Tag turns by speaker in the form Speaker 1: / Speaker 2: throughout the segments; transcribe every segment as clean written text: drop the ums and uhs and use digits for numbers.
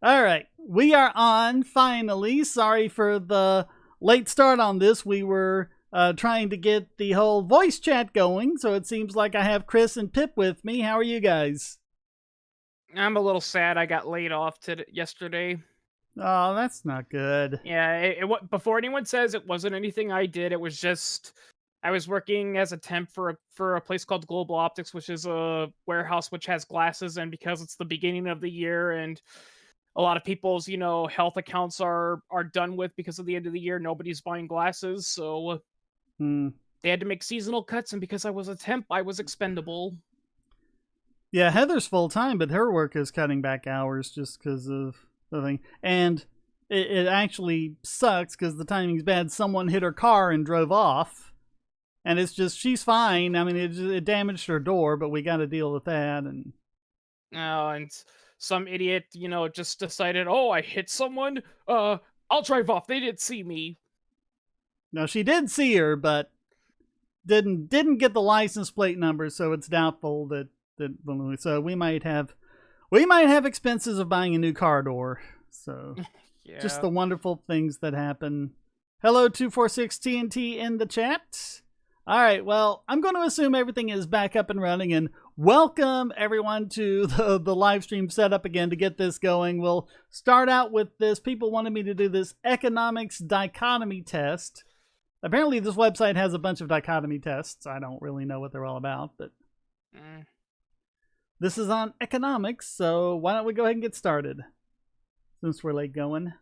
Speaker 1: All right, we are on finally. Sorry for the late start on this. We were trying to get the whole voice chat going, so it seems like I have Chris and Pip with me. How are you guys?
Speaker 2: I'm a little sad I got laid off yesterday.
Speaker 1: Oh, that's not good.
Speaker 2: Yeah, before anyone says it wasn't anything I did, it was just I was working as a temp for a place called Global Optics, which is a warehouse which has glasses, and because it's the beginning of the year and a lot of people's, health accounts are done with because of the end of the year, nobody's buying glasses, so
Speaker 1: Hmm.
Speaker 2: they had to make seasonal cuts, and because I was a temp, I was expendable.
Speaker 1: Yeah, Heather's full time, but her work is cutting back hours just because of the thing. And it actually sucks because the timing's bad. Someone hit her car and drove off. And it's just, she's fine. I mean, it damaged her door, but we got to deal with that. And
Speaker 2: And some idiot, just decided, "Oh, I hit someone. I'll drive off. They didn't see me."
Speaker 1: no, she did see her, but didn't get the license plate number, so it's doubtful that so we might have expenses of buying a new car door. So just
Speaker 2: Yeah.
Speaker 1: the wonderful things that happen. Hello, 246 TNT in the chat. All right, well, I'm going to assume everything is back up and running, and welcome everyone to the live stream setup again to get this going. We'll start out with this. People wanted me to do this economics dichotomy test. Apparently, this website has a bunch of dichotomy tests. I don't really know what they're all about, but
Speaker 2: Mm.
Speaker 1: this is on economics, so why don't we go ahead and get started since we're late going.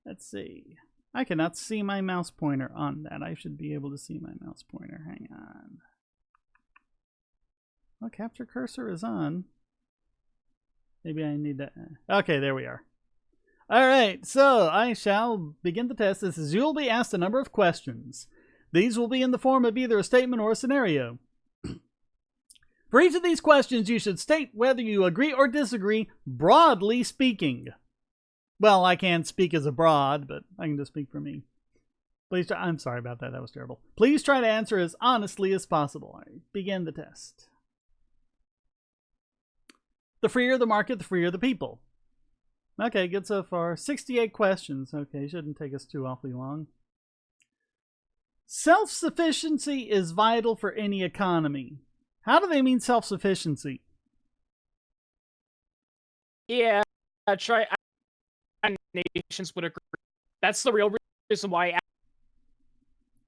Speaker 1: Let's see. I cannot see my mouse pointer on that. I should be able to see my mouse pointer. Hang on. Oh, capture cursor is on. Maybe I need to. Okay, there we are. All right, so I shall begin the test. This is you'll be asked a number of questions. These will be in the form of either a statement or a scenario. For each of these questions, you should state whether you agree or disagree, broadly speaking. Well, I can't speak as a broad, but I can just speak for me. Please try. I'm sorry about that. That was terrible. Please try to answer as honestly as possible. I begin the test. The freer the market, the freer the people. Okay, good so far. 68 questions. Okay, shouldn't take us too awfully long. Self-sufficiency is vital for any economy. How do they mean self-sufficiency?
Speaker 2: Yeah, try nations would agree. That's the real reason why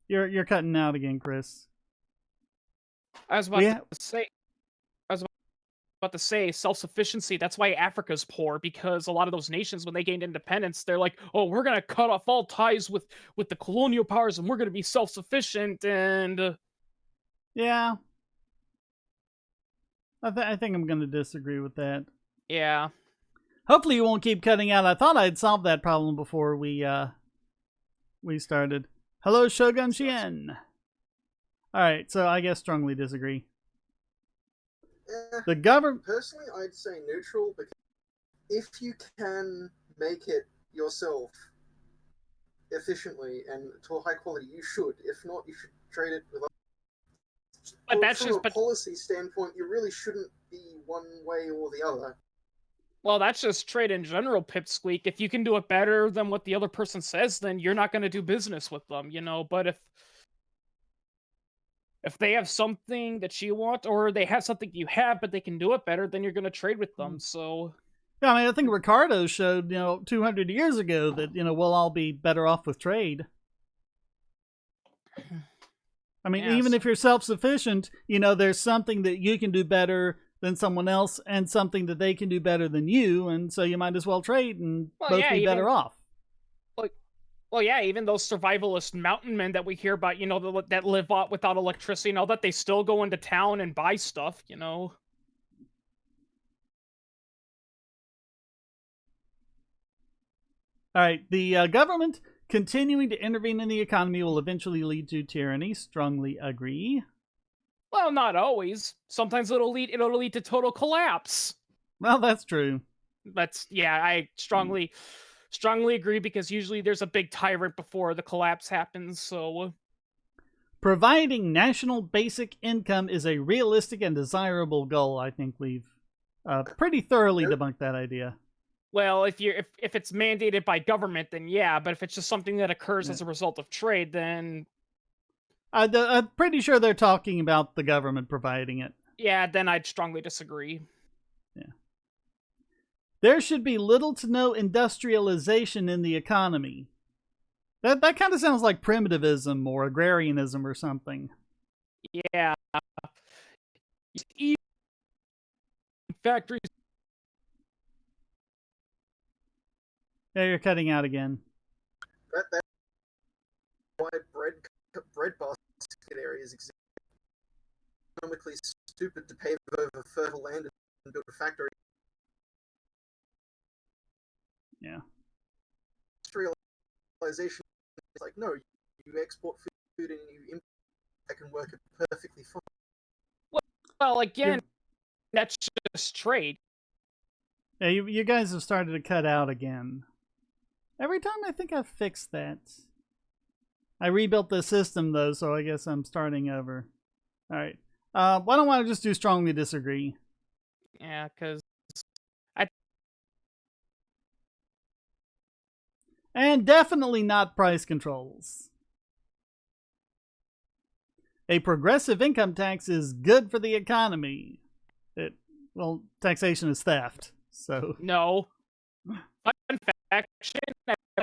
Speaker 1: You're cutting out again, Chris.
Speaker 2: I was about to say. I was about to say self-sufficiency. That's why Africa's poor, because a lot of those nations, when they gained independence, they're like, "Oh, we're gonna cut off all ties with the colonial powers, and we're gonna be self-sufficient." And
Speaker 1: Yeah, I think I'm going to disagree with that.
Speaker 2: yeah,
Speaker 1: Hopefully, you won't keep cutting out. I thought I'd solved that problem before we started. Hello, Shogun Shien. All right, so I guess strongly disagree. The government.
Speaker 3: Personally, I'd say neutral because if you can make it yourself efficiently and to a high quality, you should. If not, you should trade it with.
Speaker 2: but that's
Speaker 3: From
Speaker 2: just
Speaker 3: a
Speaker 2: but
Speaker 3: policy standpoint, you really shouldn't be one way or the other.
Speaker 2: well, that's just trade in general, Pipsqueak. If you can do it better than what the other person says, then you're not going to do business with them, But if they have something that you want, or they have something you have, but they can do it better, then you're going to trade with them. So,
Speaker 1: Yeah, I mean, I think Ricardo showed 200 years ago that we'll all be better off with trade. I mean,
Speaker 2: yes.
Speaker 1: even if you're self-sufficient, there's something that you can do better than someone else and something that they can do better than you, and so you might as well trade and both be better off.
Speaker 2: Well, yeah, even those survivalist mountain men that we hear about, that live out without electricity and all that, they still go into town and buy stuff.
Speaker 1: All right, the government continuing to intervene in the economy will eventually lead to tyranny. Strongly agree.
Speaker 2: Well, not always. Sometimes it'll lead to total collapse.
Speaker 1: Well, that's true.
Speaker 2: I strongly agree, because usually there's a big tyrant before the collapse happens. So,
Speaker 1: providing national basic income is a realistic and desirable goal. I think we've pretty thoroughly
Speaker 3: Nope.
Speaker 1: debunked that idea.
Speaker 2: Well, if it's mandated by government, then yeah. But if it's just something that occurs
Speaker 1: Yeah.
Speaker 2: as a result of trade, then
Speaker 1: I'm pretty sure they're talking about the government providing it.
Speaker 2: yeah, then I'd strongly disagree.
Speaker 1: There should be little to no industrialization in the economy. That kind of sounds like primitivism or agrarianism or something.
Speaker 2: Yeah, even factories.
Speaker 1: Yeah, you're cutting out again.
Speaker 3: That's why bread basket areas exist. Economically stupid to pave over fertile land and build a factory.
Speaker 1: Yeah.
Speaker 3: Industrialization is like, no, you export food and you import that can work perfectly fine.
Speaker 2: Well, again, that's just trade.
Speaker 1: Yeah, you guys have started to cut out again. Every time I think I've fixed that. I rebuilt the system, though, so I guess I'm starting over. All right. Why don't I just do strongly disagree?
Speaker 2: Yeah, because
Speaker 1: And definitely not price controls. A progressive income tax is good for the economy. Well, taxation is theft, so...
Speaker 2: no. Fun fact,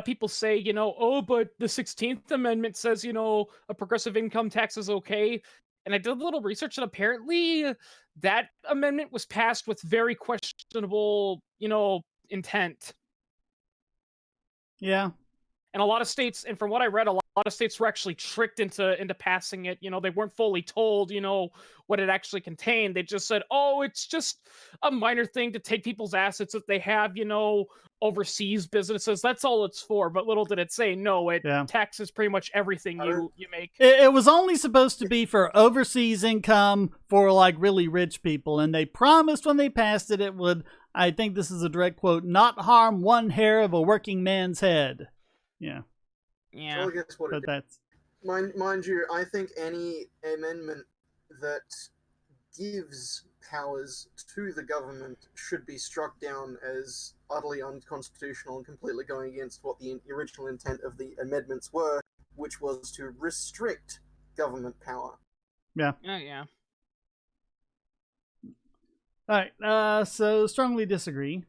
Speaker 2: people say, oh, but the 16th Amendment says, a progressive income tax is okay. And I did a little research, and apparently that amendment was passed with very questionable, intent.
Speaker 1: Yeah.
Speaker 2: And a lot of states, and from what I read, a lot of states were actually tricked into passing it. They weren't fully told, what it actually contained. They just said, oh, it's just a minor thing to take people's assets that they have, overseas businesses. That's all it's for. But little did it say, no, it taxes pretty much everything you make.
Speaker 1: It was only supposed to be for overseas income for like really rich people. And they promised when they passed it, it would, I think this is a direct quote, not harm one hair of a working man's head. Yeah.
Speaker 2: Yeah.
Speaker 3: So I guess what
Speaker 1: But that's...
Speaker 3: Mind you, I think any amendment that gives powers to the government should be struck down as utterly unconstitutional and completely going against what the original intent of the amendments were, which was to restrict government power.
Speaker 1: Yeah.
Speaker 2: Oh, yeah.
Speaker 1: All right. So strongly disagree.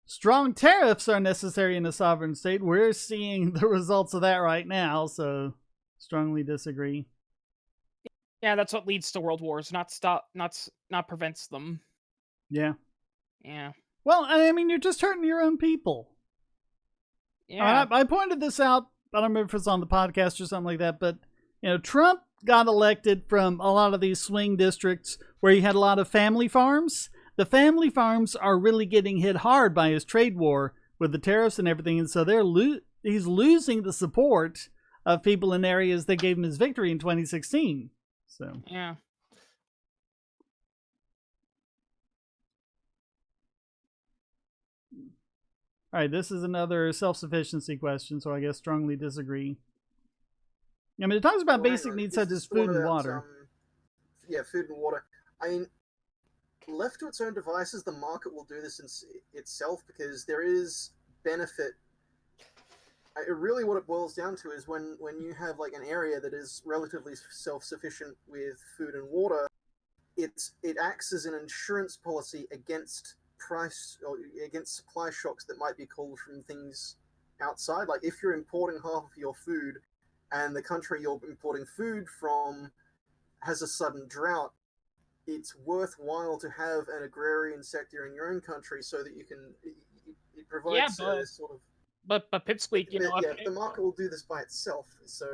Speaker 1: Strong tariffs are necessary in a sovereign state. We're seeing the results of that right now, so strongly disagree.
Speaker 2: Yeah, that's what leads to world wars, not prevents them.
Speaker 1: Yeah.
Speaker 2: Yeah.
Speaker 1: Well, I mean, you're just hurting your own people.
Speaker 2: Yeah.
Speaker 1: I pointed this out. I don't remember if it's on the podcast or something like that, but Trump got elected from a lot of these swing districts where you had a lot of family farms. The family farms are really getting hit hard by his trade war with the tariffs and everything, and so he's losing the support of people in areas that gave him his victory in 2016. So
Speaker 2: yeah.
Speaker 1: All right, this is another self-sufficiency question, so I guess strongly disagree. I mean, it talks about basic needs such as food and water.
Speaker 3: Food and water. I mean, left to its own devices, the market will do this itself because there is benefit. Really, what it boils down to is when you have like an area that is relatively self-sufficient with food and water, it acts as an insurance policy against price or against supply shocks that might be called from things outside. Like if you're importing half of your food and the country you're importing food from has a sudden drought, it's worthwhile to have an agrarian sector in your own country so that you can it provides sort of.
Speaker 2: But Pipsqueak,
Speaker 3: the market will do this by itself. So.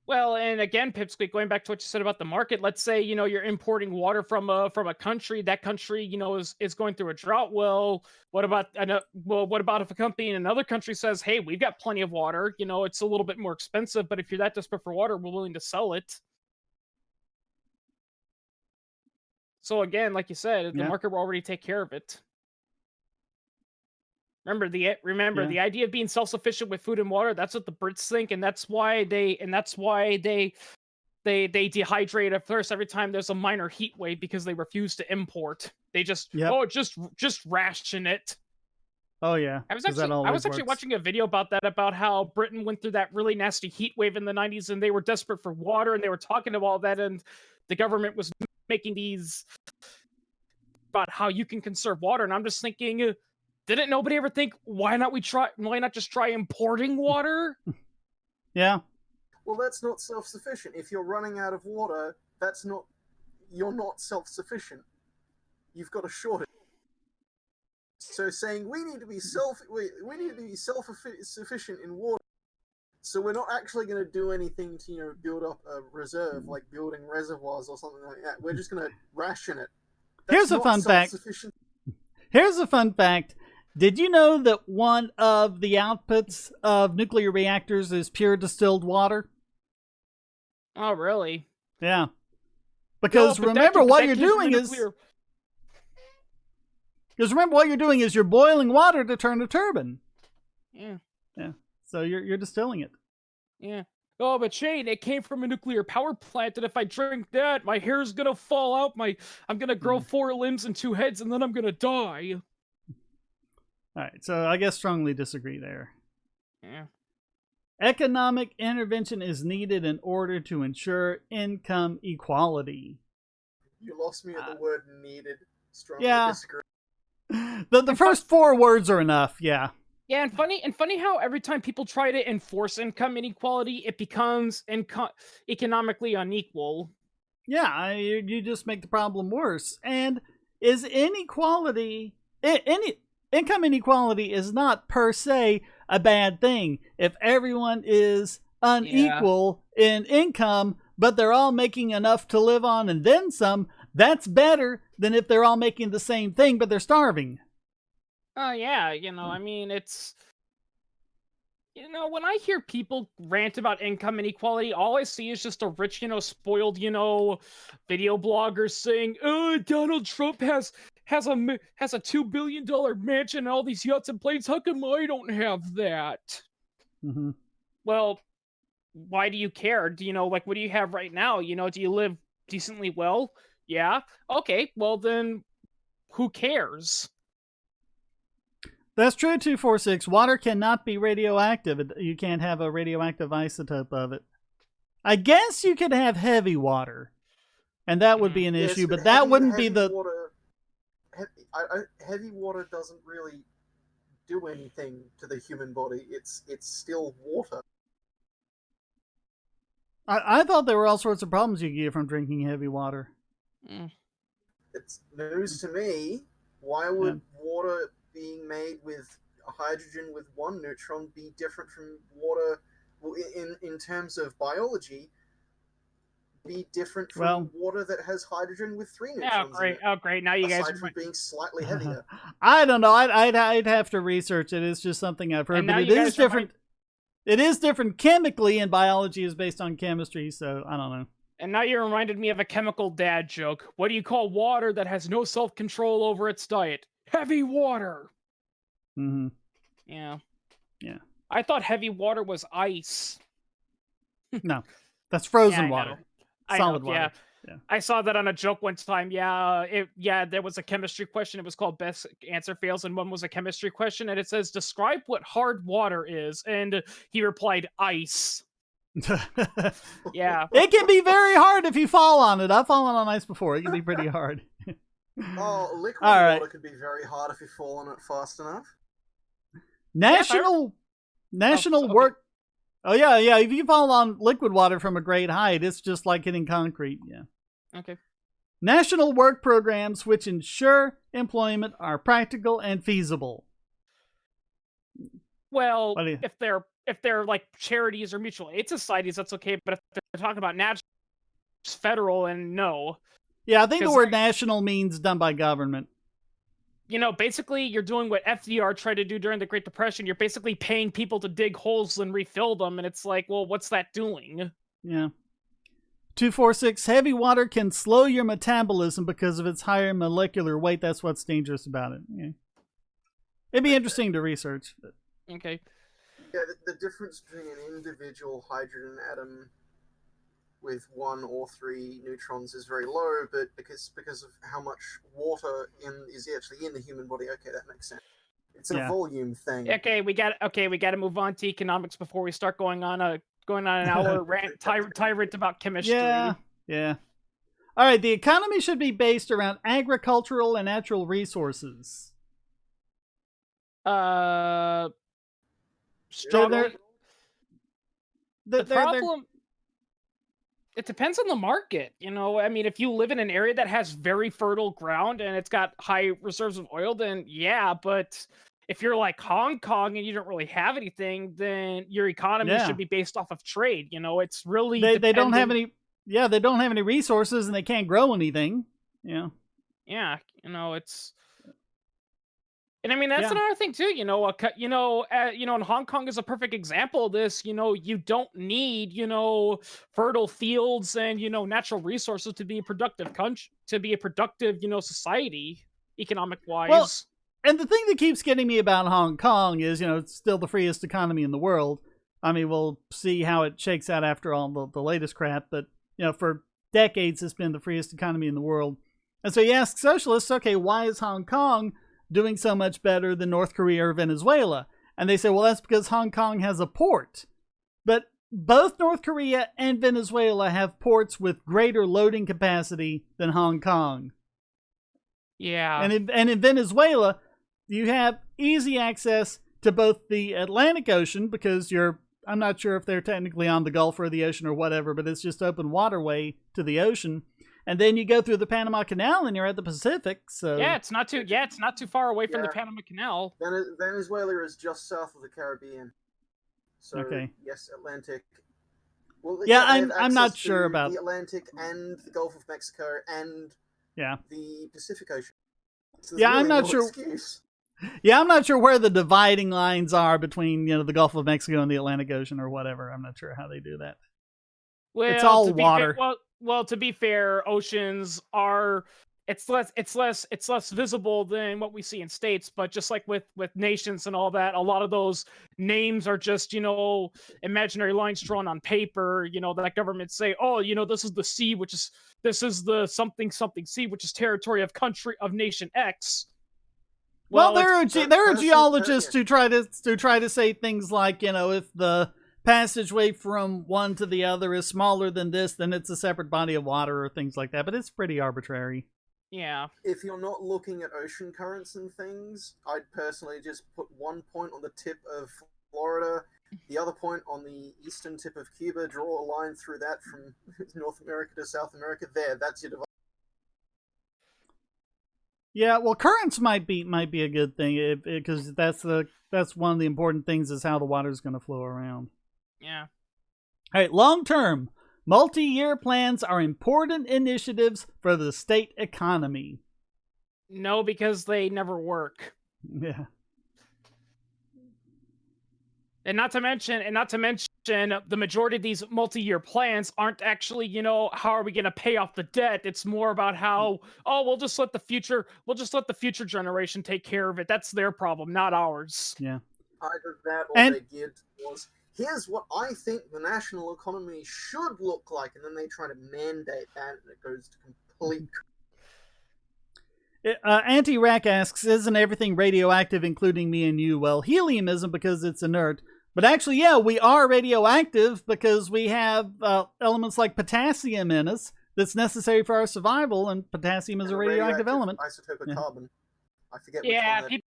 Speaker 2: Well, and again, Pipsqueak, going back to what you said about the market, let's say, you're importing water from a country, that country, is going through a drought. Well, what about if a company in another country says, hey, we've got plenty of water, it's a little bit more expensive, but if you're that desperate for water, we're willing to sell it. So again, like you said, the market will already take care of it. Remember the idea of being self-sufficient with food and water. That's what the Brits think, and that's why they they dehydrate at first every time there's a minor heat wave because they refuse to import. They just just ration it.
Speaker 1: Oh yeah.
Speaker 2: I was actually watching a video about that, about how Britain went through that really nasty heat wave in the 90s and they were desperate for water and they were talking about all that, and the government was making these about how you can conserve water, and I'm just thinking, didn't nobody ever think, why not just try importing water?
Speaker 1: Yeah.
Speaker 3: Well, that's not self-sufficient. If you're running out of water, you're not self-sufficient. You've got a shortage. So saying we need to be self-sufficient in water, so we're not actually going to do anything to build up a reserve, like building reservoirs or something like that. We're just going to ration it.
Speaker 1: Here's a fun fact. Did you know that one of the outputs of nuclear reactors is pure distilled water?
Speaker 2: Oh, really?
Speaker 1: Yeah. Because remember what you're doing is you're boiling water to turn a turbine.
Speaker 2: Yeah.
Speaker 1: Yeah. So you're distilling it.
Speaker 2: Yeah. Oh, but Shane, it came from a nuclear power plant, and if I drink that, my hair's gonna fall out, I'm gonna grow 4 limbs and 2 heads, and then I'm gonna die.
Speaker 1: Alright, so I guess strongly disagree there.
Speaker 2: Yeah.
Speaker 1: Economic intervention is needed in order to ensure income equality.
Speaker 3: You lost me at the word needed. Strongly disagree.
Speaker 1: The first 4 words are enough, yeah.
Speaker 2: Yeah, and funny how every time people try to enforce income inequality, it becomes economically unequal.
Speaker 1: Yeah, you just make the problem worse. And is inequality, income inequality is not per se a bad thing. If everyone is unequal in income, but they're all making enough to live on and then some, that's better than if they're all making the same thing, but they're starving.
Speaker 2: Oh, yeah, I mean, it's... when I hear people rant about income inequality, all I see is just a rich, spoiled, video blogger saying, "Oh, Donald Trump has a $2 billion mansion and all these yachts and planes. How come I don't have that?"
Speaker 1: Mm-hmm.
Speaker 2: Well, why do you care? What do you have right now? Do you live decently well? Yeah? Okay, well then, who cares?
Speaker 1: That's true, 246. Water cannot be radioactive. You can't have a radioactive isotope of it. I guess you could have heavy water, and that would be an issue, but that wouldn't be the...
Speaker 3: Heavy water doesn't really do anything to the human body. It's still water.
Speaker 1: I thought there were all sorts of problems you could get from drinking heavy water.
Speaker 3: It's news to me. Why would water being made with hydrogen with 1 neutron be different from water in terms of biology, be different from water that has hydrogen with 3 neutrons?
Speaker 2: Oh great, now you guys
Speaker 3: are being slightly heavier.
Speaker 1: I don't know, I'd have to research it. It's just something I've heard, but it is different. It is different chemically, and biology is based on chemistry, so I don't know.
Speaker 2: And now you reminded me of a chemical dad joke. What do you call water that has no self-control over its diet? Heavy water.
Speaker 1: Mm-hmm.
Speaker 2: Yeah.
Speaker 1: Yeah.
Speaker 2: I thought heavy water was ice.
Speaker 1: No, that's frozen water. Solid water.
Speaker 2: Yeah. I saw that on a joke one time. There was a chemistry question. It was called Best Answer Fails, and one was a chemistry question, and it says, "Describe what hard water is," and he replied, "Ice." Yeah.
Speaker 1: It can be very hard if you fall on it. I've fallen on ice before. It can be pretty hard.
Speaker 3: Liquid water can be very hard if you fall on it fast enough.
Speaker 1: National work. Oh yeah. If you fall on liquid water from a great height, it's just like hitting concrete. Yeah.
Speaker 2: Okay.
Speaker 1: National work programs which ensure employment are practical and feasible.
Speaker 2: Well, if they're like charities or mutual aid societies, that's okay. But if they're talking about national, federal, and no.
Speaker 1: Yeah, I think the word national means done by government.
Speaker 2: Basically, you're doing what FDR tried to do during the Great Depression. You're basically paying people to dig holes and refill them, and it's like, well, what's that doing?
Speaker 1: Yeah. 246, heavy water can slow your metabolism because of its higher molecular weight. That's what's dangerous about it. Yeah. It'd be interesting to research. But...
Speaker 2: Okay.
Speaker 3: Yeah, the difference between an individual hydrogen atom with 1 or 3 neutrons is very low, but because of how much water is actually in the human body, okay, that makes sense. It's a volume thing.
Speaker 2: Okay, we got to move on to economics before we start going on an hour rant tyrant about chemistry.
Speaker 1: Yeah. All right, the economy should be based around agricultural and natural resources.
Speaker 2: Struggle. The problem. It depends on the market, you know. I mean, if you live in an area that has very fertile ground and it's got high reserves of oil, then yeah. But if you're like Hong Kong and you don't really have anything, then your economy should be based off of trade. You know, it's really
Speaker 1: they don't have any. Yeah, they don't have any resources and they can't grow anything. Yeah.
Speaker 2: Yeah, you know, it's. And I mean, that's another thing too, you know, and Hong Kong is a perfect example of this. You know, you don't need, you know, fertile fields and, you know, natural resources to be a productive country, to be a productive, you know, society, economic wise.
Speaker 1: Well, and the thing that keeps getting me about Hong Kong is, you know, it's still the freest economy in the world. I mean, we'll see how it shakes out after all the latest crap, but, you know, for decades it's been the freest economy in the world. And so you ask socialists, okay, why is Hong Kong doing so much better than North Korea or Venezuela? And they say, well, that's because Hong Kong has a port. But both North Korea and Venezuela have ports with greater loading capacity than Hong Kong.
Speaker 2: Yeah.
Speaker 1: And in Venezuela, you have easy access to both the Atlantic Ocean, because I'm not sure if they're technically on the Gulf or the ocean or whatever, but it's just open waterway to the ocean. And then you go through the Panama Canal and you're at the Pacific. So
Speaker 2: it's not too far away from the Panama Canal.
Speaker 3: Venezuela is just south of the Caribbean. So yes, Atlantic. Well,
Speaker 1: I'm not sure about
Speaker 3: the Atlantic and the Gulf of Mexico and the Pacific Ocean. So
Speaker 1: I'm not sure. Yeah, I'm not sure where the dividing lines are between, you know, the Gulf of Mexico and the Atlantic Ocean or whatever. I'm not sure how they do that.
Speaker 2: Well,
Speaker 1: it's all water.
Speaker 2: Well, to be fair, oceans are it's less visible than what we see in states, but just like with nations and all that, a lot of those names are just, you know, imaginary lines drawn on paper, you know, that governments say, oh, you know, this is the sea, this is the something sea, which is territory of nation X.
Speaker 1: Well, there are geologists who try to say things like, you know, if the passageway from one to the other is smaller than this, then it's a separate body of water or things like that, but it's pretty arbitrary.
Speaker 2: Yeah.
Speaker 3: If you're not looking at ocean currents and things, I'd personally just put one point on the tip of Florida, the other point on the eastern tip of Cuba, draw a line through that from North America to South America. There, that's your divide.
Speaker 1: Yeah, well, currents might be a good thing, because that's one of the important things, is how the water's going to flow around.
Speaker 2: Yeah.
Speaker 1: All right, long-term, multi-year plans are important initiatives for the state economy.
Speaker 2: No, because they never work.
Speaker 1: Yeah.
Speaker 2: And not to mention, the majority of these multi-year plans aren't actually, you know, how are we going to pay off the debt? It's more about how, we'll just let the future generation take care of it. That's their problem, not ours.
Speaker 1: Yeah.
Speaker 3: Either that, or they geared towards, here's what I think the national economy should look like, and then they try to mandate that, and it goes to complete.
Speaker 1: Anti-Rack asks, isn't everything radioactive, including me and you? Well, helium isn't because it's inert. But actually, yeah, we are radioactive because we have elements like potassium in us that's necessary for our survival, and potassium is a radioactive element.
Speaker 3: Isotope of carbon. I forget
Speaker 2: which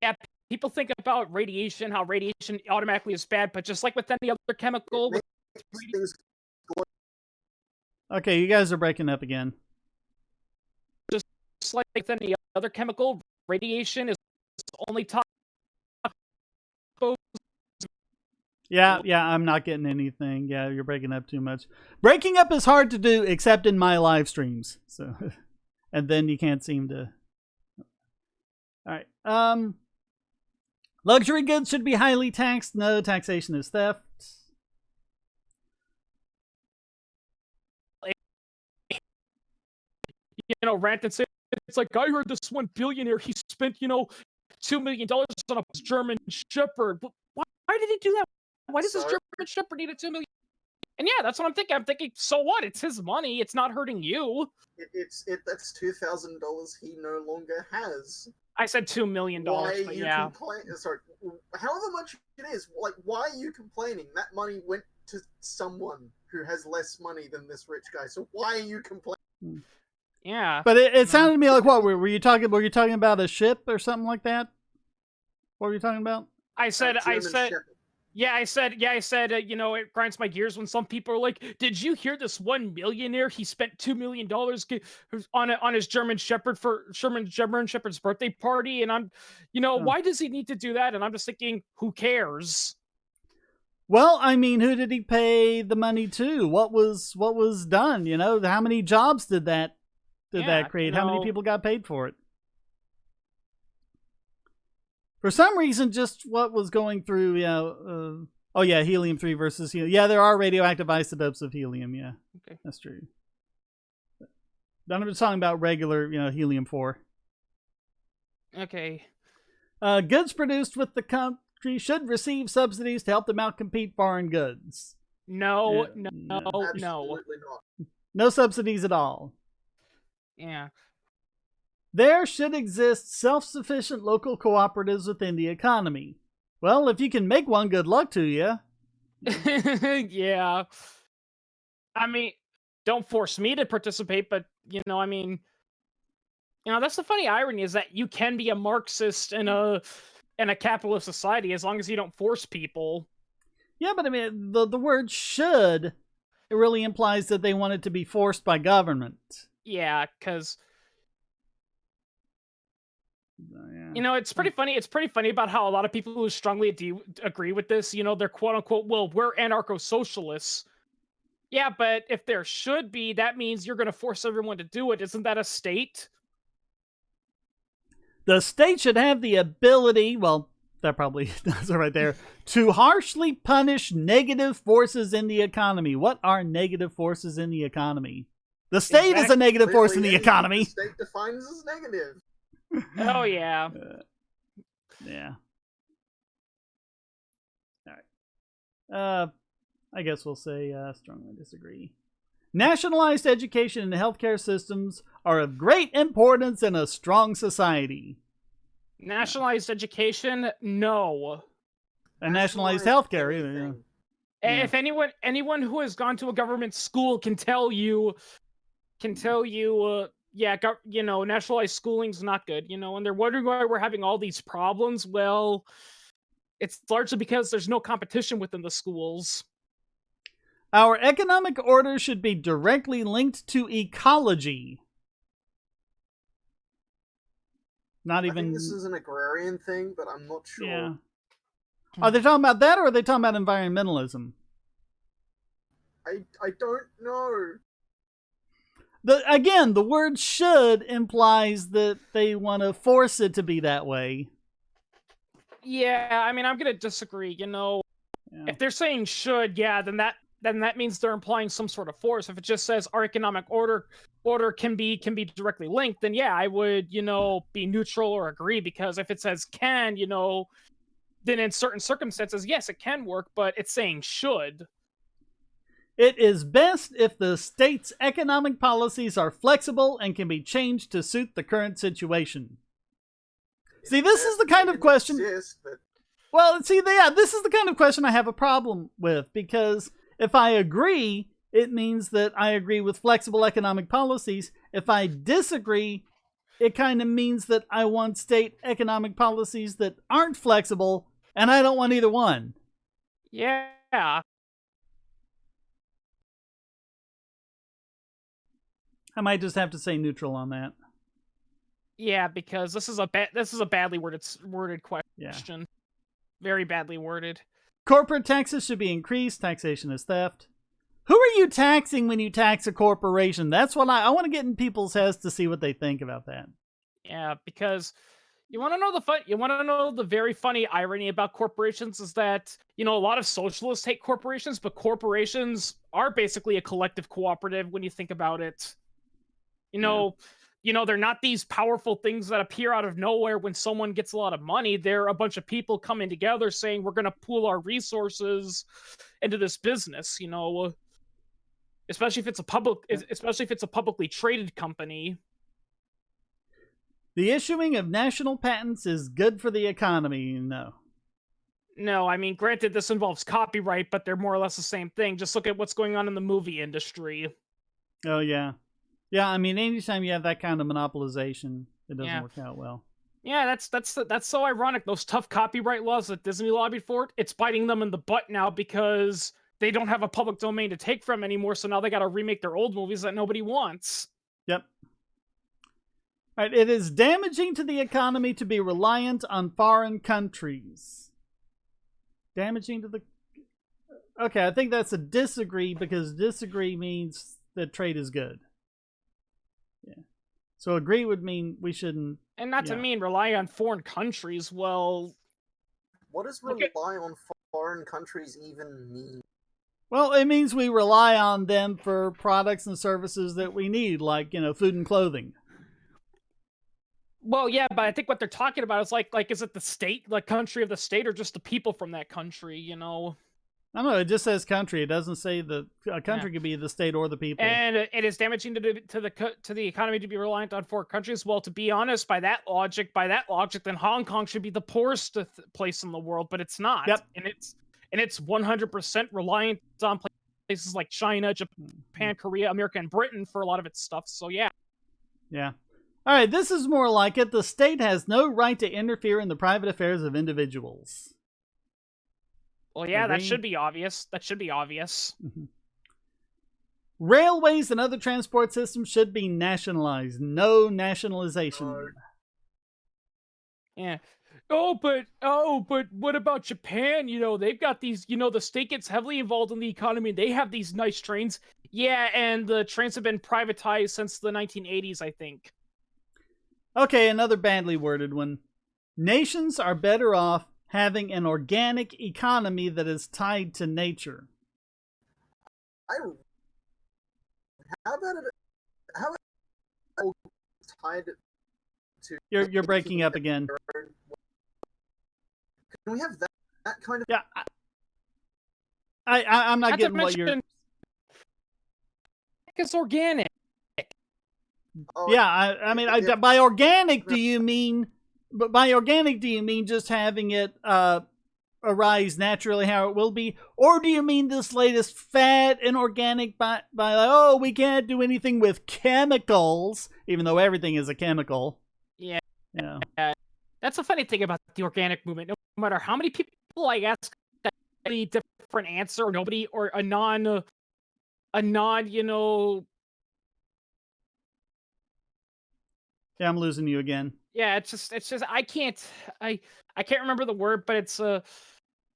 Speaker 2: one. People think about radiation, how radiation automatically is bad, but just like with any other chemical...
Speaker 1: Okay, you guys are breaking up again.
Speaker 2: Just like with any other chemical, radiation is only toxic.
Speaker 1: Yeah, I'm not getting anything. Yeah, you're breaking up too much. Breaking up is hard to do, except in my live streams. So, and then you can't seem to... All right. Luxury goods should be highly taxed. No, taxation is theft.
Speaker 2: You know, rant and say, it's like, I heard this one billionaire, he spent, you know, $2 million on a German Shepherd. Why did he do that? Why does this German Shepherd need a $2 million And yeah, that's what I'm thinking. I'm thinking, so what? It's his money. It's not hurting you.
Speaker 3: That's $2,000 he no longer has.
Speaker 2: I said $2 million,
Speaker 3: Why are
Speaker 2: but
Speaker 3: you
Speaker 2: yeah.
Speaker 3: complaining? Sorry, however much it is, like, why are you complaining? That money went to someone who has less money than this rich guy. So why are you complaining?
Speaker 2: Yeah.
Speaker 1: But it sounded to me like what were you talking? Were you talking about a ship or something like that? What were you talking about?
Speaker 2: I said,
Speaker 3: Shepherd.
Speaker 2: I said, it grinds my gears when some people are like, "Did you hear this one millionaire? He spent $2 million on his German Shepherd's birthday party." And I'm, why does he need to do that? And I'm just thinking, who cares?
Speaker 1: Well, I mean, who did he pay the money to? What was done? How many jobs did that create? How many people got paid for it? For some reason, just what was going through, helium-3 versus helium. Yeah, there are radioactive isotopes of helium, yeah.
Speaker 2: Okay.
Speaker 1: That's true. Then I'm just talking about regular, helium-4.
Speaker 2: Okay.
Speaker 1: Goods produced with the country should receive subsidies to help them outcompete foreign goods.
Speaker 2: No.
Speaker 3: Absolutely not.
Speaker 1: No subsidies at all.
Speaker 2: Yeah.
Speaker 1: There should exist self-sufficient local cooperatives within the economy. Well, if you can make one, good luck to you.
Speaker 2: Yeah. I mean, don't force me to participate, but, that's the funny irony is that you can be a Marxist in a capitalist society as long as you don't force people.
Speaker 1: Yeah, but I mean, the word should, it really implies that they want it to be forced by government.
Speaker 2: Yeah, because... it's pretty funny. It's pretty funny about how a lot of people who strongly agree with this, they're quote unquote, well, we're anarcho-socialists. Yeah, but if there should be, that means you're going to force everyone to do it. Isn't that a state?
Speaker 1: The state should have the ability, well, that probably does it right there, to harshly punish negative forces in the economy. What are negative forces in the economy? The state is a negative force in the economy.
Speaker 3: The state defines as negative.
Speaker 2: Oh, yeah.
Speaker 1: Yeah. All right. I guess we'll say strongly disagree. Nationalized education and healthcare systems are of great importance in a strong society.
Speaker 2: Nationalized education? No.
Speaker 1: And nationalized healthcare either.
Speaker 2: Yeah. If anyone who has gone to a government school can tell you, nationalized schooling's not good, and they're wondering why we're having all these problems. Well, it's largely because there's no competition within the schools.
Speaker 1: Our economic order should be directly linked to ecology. I think
Speaker 3: this is an agrarian thing, but I'm not sure.
Speaker 1: Yeah. Are they talking about that, or are they talking about environmentalism?
Speaker 3: I don't know.
Speaker 1: Again, the word should implies that they want to force it to be that way.
Speaker 2: Yeah, I mean, I'm going to disagree, Yeah. If they're saying should, yeah, then that means they're implying some sort of force. If it just says our economic order can be directly linked, then yeah, I would, be neutral or agree, because if it says can, then in certain circumstances, yes, it can work, but it's saying should.
Speaker 1: It is best if the state's economic policies are flexible and can be changed to suit the current situation. See, this is the kind of question... Well, see, this is the kind of question I have a problem with, because if I agree, it means that I agree with flexible economic policies. If I disagree, it kind of means that I want state economic policies that aren't flexible, and I don't want either one.
Speaker 2: Yeah.
Speaker 1: I might just have to say neutral on that.
Speaker 2: Yeah, because this is a badly worded question.
Speaker 1: Yeah.
Speaker 2: Very badly worded.
Speaker 1: Corporate taxes should be increased. Taxation is theft. Who are you taxing when you tax a corporation? That's what I want to get in people's heads to see what they think about that.
Speaker 2: Yeah, because you want to know the very funny irony about corporations is that, a lot of socialists hate corporations, but corporations are basically a collective cooperative when you think about it. They're not these powerful things that appear out of nowhere when someone gets a lot of money. They're a bunch of people coming together saying, we're going to pool our resources into this business, especially if it's a publicly traded company.
Speaker 1: The issuing of national patents is good for the economy. No.
Speaker 2: No, I mean, granted, this involves copyright, but they're more or less the same thing. Just look at what's going on in the movie industry.
Speaker 1: Oh, yeah. Yeah, I mean, anytime you have that kind of monopolization, it doesn't work out well.
Speaker 2: Yeah, that's so ironic. Those tough copyright laws that Disney lobbied for, it's biting them in the butt now because they don't have a public domain to take from anymore, so now they got to remake their old movies that nobody wants.
Speaker 1: Yep. All right, it is damaging to the economy to be reliant on foreign countries. Damaging to the... Okay, I think that's a disagree, because disagree means that trade is good. Yeah. So agree would mean we shouldn't...
Speaker 2: And not to mean rely on foreign countries, well...
Speaker 3: What does rely on foreign countries even mean?
Speaker 1: Well, it means we rely on them for products and services that we need, like, food and clothing.
Speaker 2: Well, yeah, but I think what they're talking about is like, is it the state, the country of the state, or just the people from that country,
Speaker 1: I don't know. It just says country. It doesn't say a country could be the state or the people.
Speaker 2: And it is damaging to the economy to be reliant on foreign countries. Well, to be honest, by that logic, then Hong Kong should be the poorest place in the world, but it's not.
Speaker 1: Yep.
Speaker 2: And it's 100% reliant on places like China, Japan, Korea, America, and Britain for a lot of its stuff. So yeah.
Speaker 1: Yeah. All right. This is more like it. The state has no right to interfere in the private affairs of individuals.
Speaker 2: Well, yeah, that should be obvious.
Speaker 1: Railways and other transport systems should be nationalized. No nationalization.
Speaker 2: Yeah. Oh, but what about Japan? They've got these, the state gets heavily involved in the economy. They have these nice trains. Yeah, and the trains have been privatized since the 1980s, I think.
Speaker 1: Okay, another badly worded one. Nations are better off having an organic economy that is tied to nature.
Speaker 3: How about tied to...
Speaker 1: You're breaking up again.
Speaker 3: Can we have that kind of...
Speaker 1: Yeah, I'm not getting what you're...
Speaker 2: It's organic.
Speaker 1: Yeah, I mean, by organic, do you mean... But by organic, do you mean just having it arise naturally how it will be? Or do you mean this latest fad in organic by we can't do anything with chemicals, even though everything is a chemical?
Speaker 2: Yeah. That's a funny thing about the organic movement. No matter how many people I ask that different answer, or nobody, or a non,
Speaker 1: Yeah, I'm losing you again.
Speaker 2: Yeah, it's just I can't remember the word, but it's a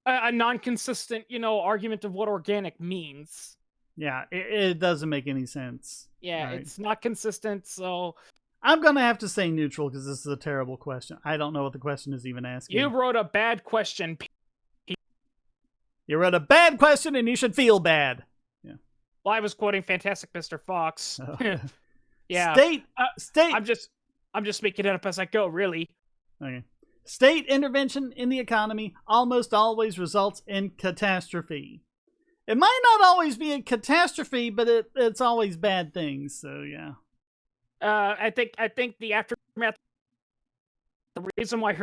Speaker 2: non-consistent, argument of what organic means.
Speaker 1: Yeah, it doesn't make any sense.
Speaker 2: Yeah, right. It's not consistent, so
Speaker 1: I'm gonna have to say neutral because this is a terrible question. I don't know what the question is even asking.
Speaker 2: You wrote a bad question.
Speaker 1: You wrote a bad question, and you should feel bad. Yeah.
Speaker 2: Well, I was quoting Fantastic Mr. Fox.
Speaker 1: Oh.
Speaker 2: Yeah.
Speaker 1: State.
Speaker 2: I'm just making it up as I go, really.
Speaker 1: Okay. State intervention in the economy almost always results in catastrophe. It might not always be a catastrophe, but it's always bad things. So yeah.
Speaker 2: I think the aftermath, the reason why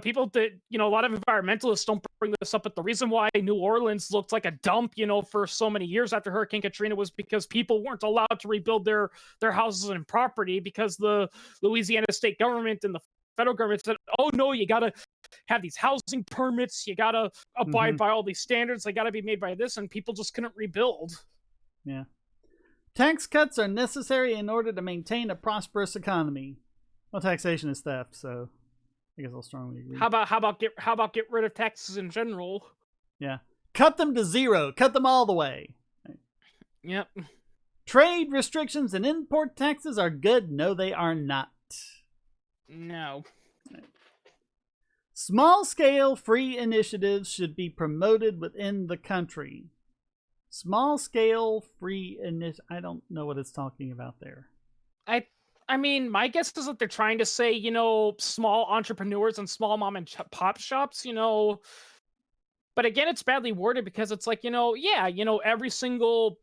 Speaker 2: people that, a lot of environmentalists don't bring this up, but the reason why New Orleans looked like a dump, for so many years after Hurricane Katrina was because people weren't allowed to rebuild their houses and property because the Louisiana state government and the federal government said, oh no, you gotta have these housing permits, you gotta abide by all these standards, they gotta be made by this, and people just couldn't rebuild.
Speaker 1: Yeah. Tax cuts are necessary in order to maintain a prosperous economy. Well, taxation is theft, so I guess I'll strongly agree.
Speaker 2: How about get rid of taxes in general?
Speaker 1: Yeah. Cut them to zero. Cut them all the way. Right.
Speaker 2: Yep.
Speaker 1: Trade restrictions and import taxes are good. No, they are not.
Speaker 2: No.
Speaker 1: Right. Small-scale free initiatives should be promoted within the country. Small-scale free I don't know what it's talking about there.
Speaker 2: I mean, my guess is that they're trying to say, small entrepreneurs and small mom and pop shops, But again, it's badly worded because it's like, every single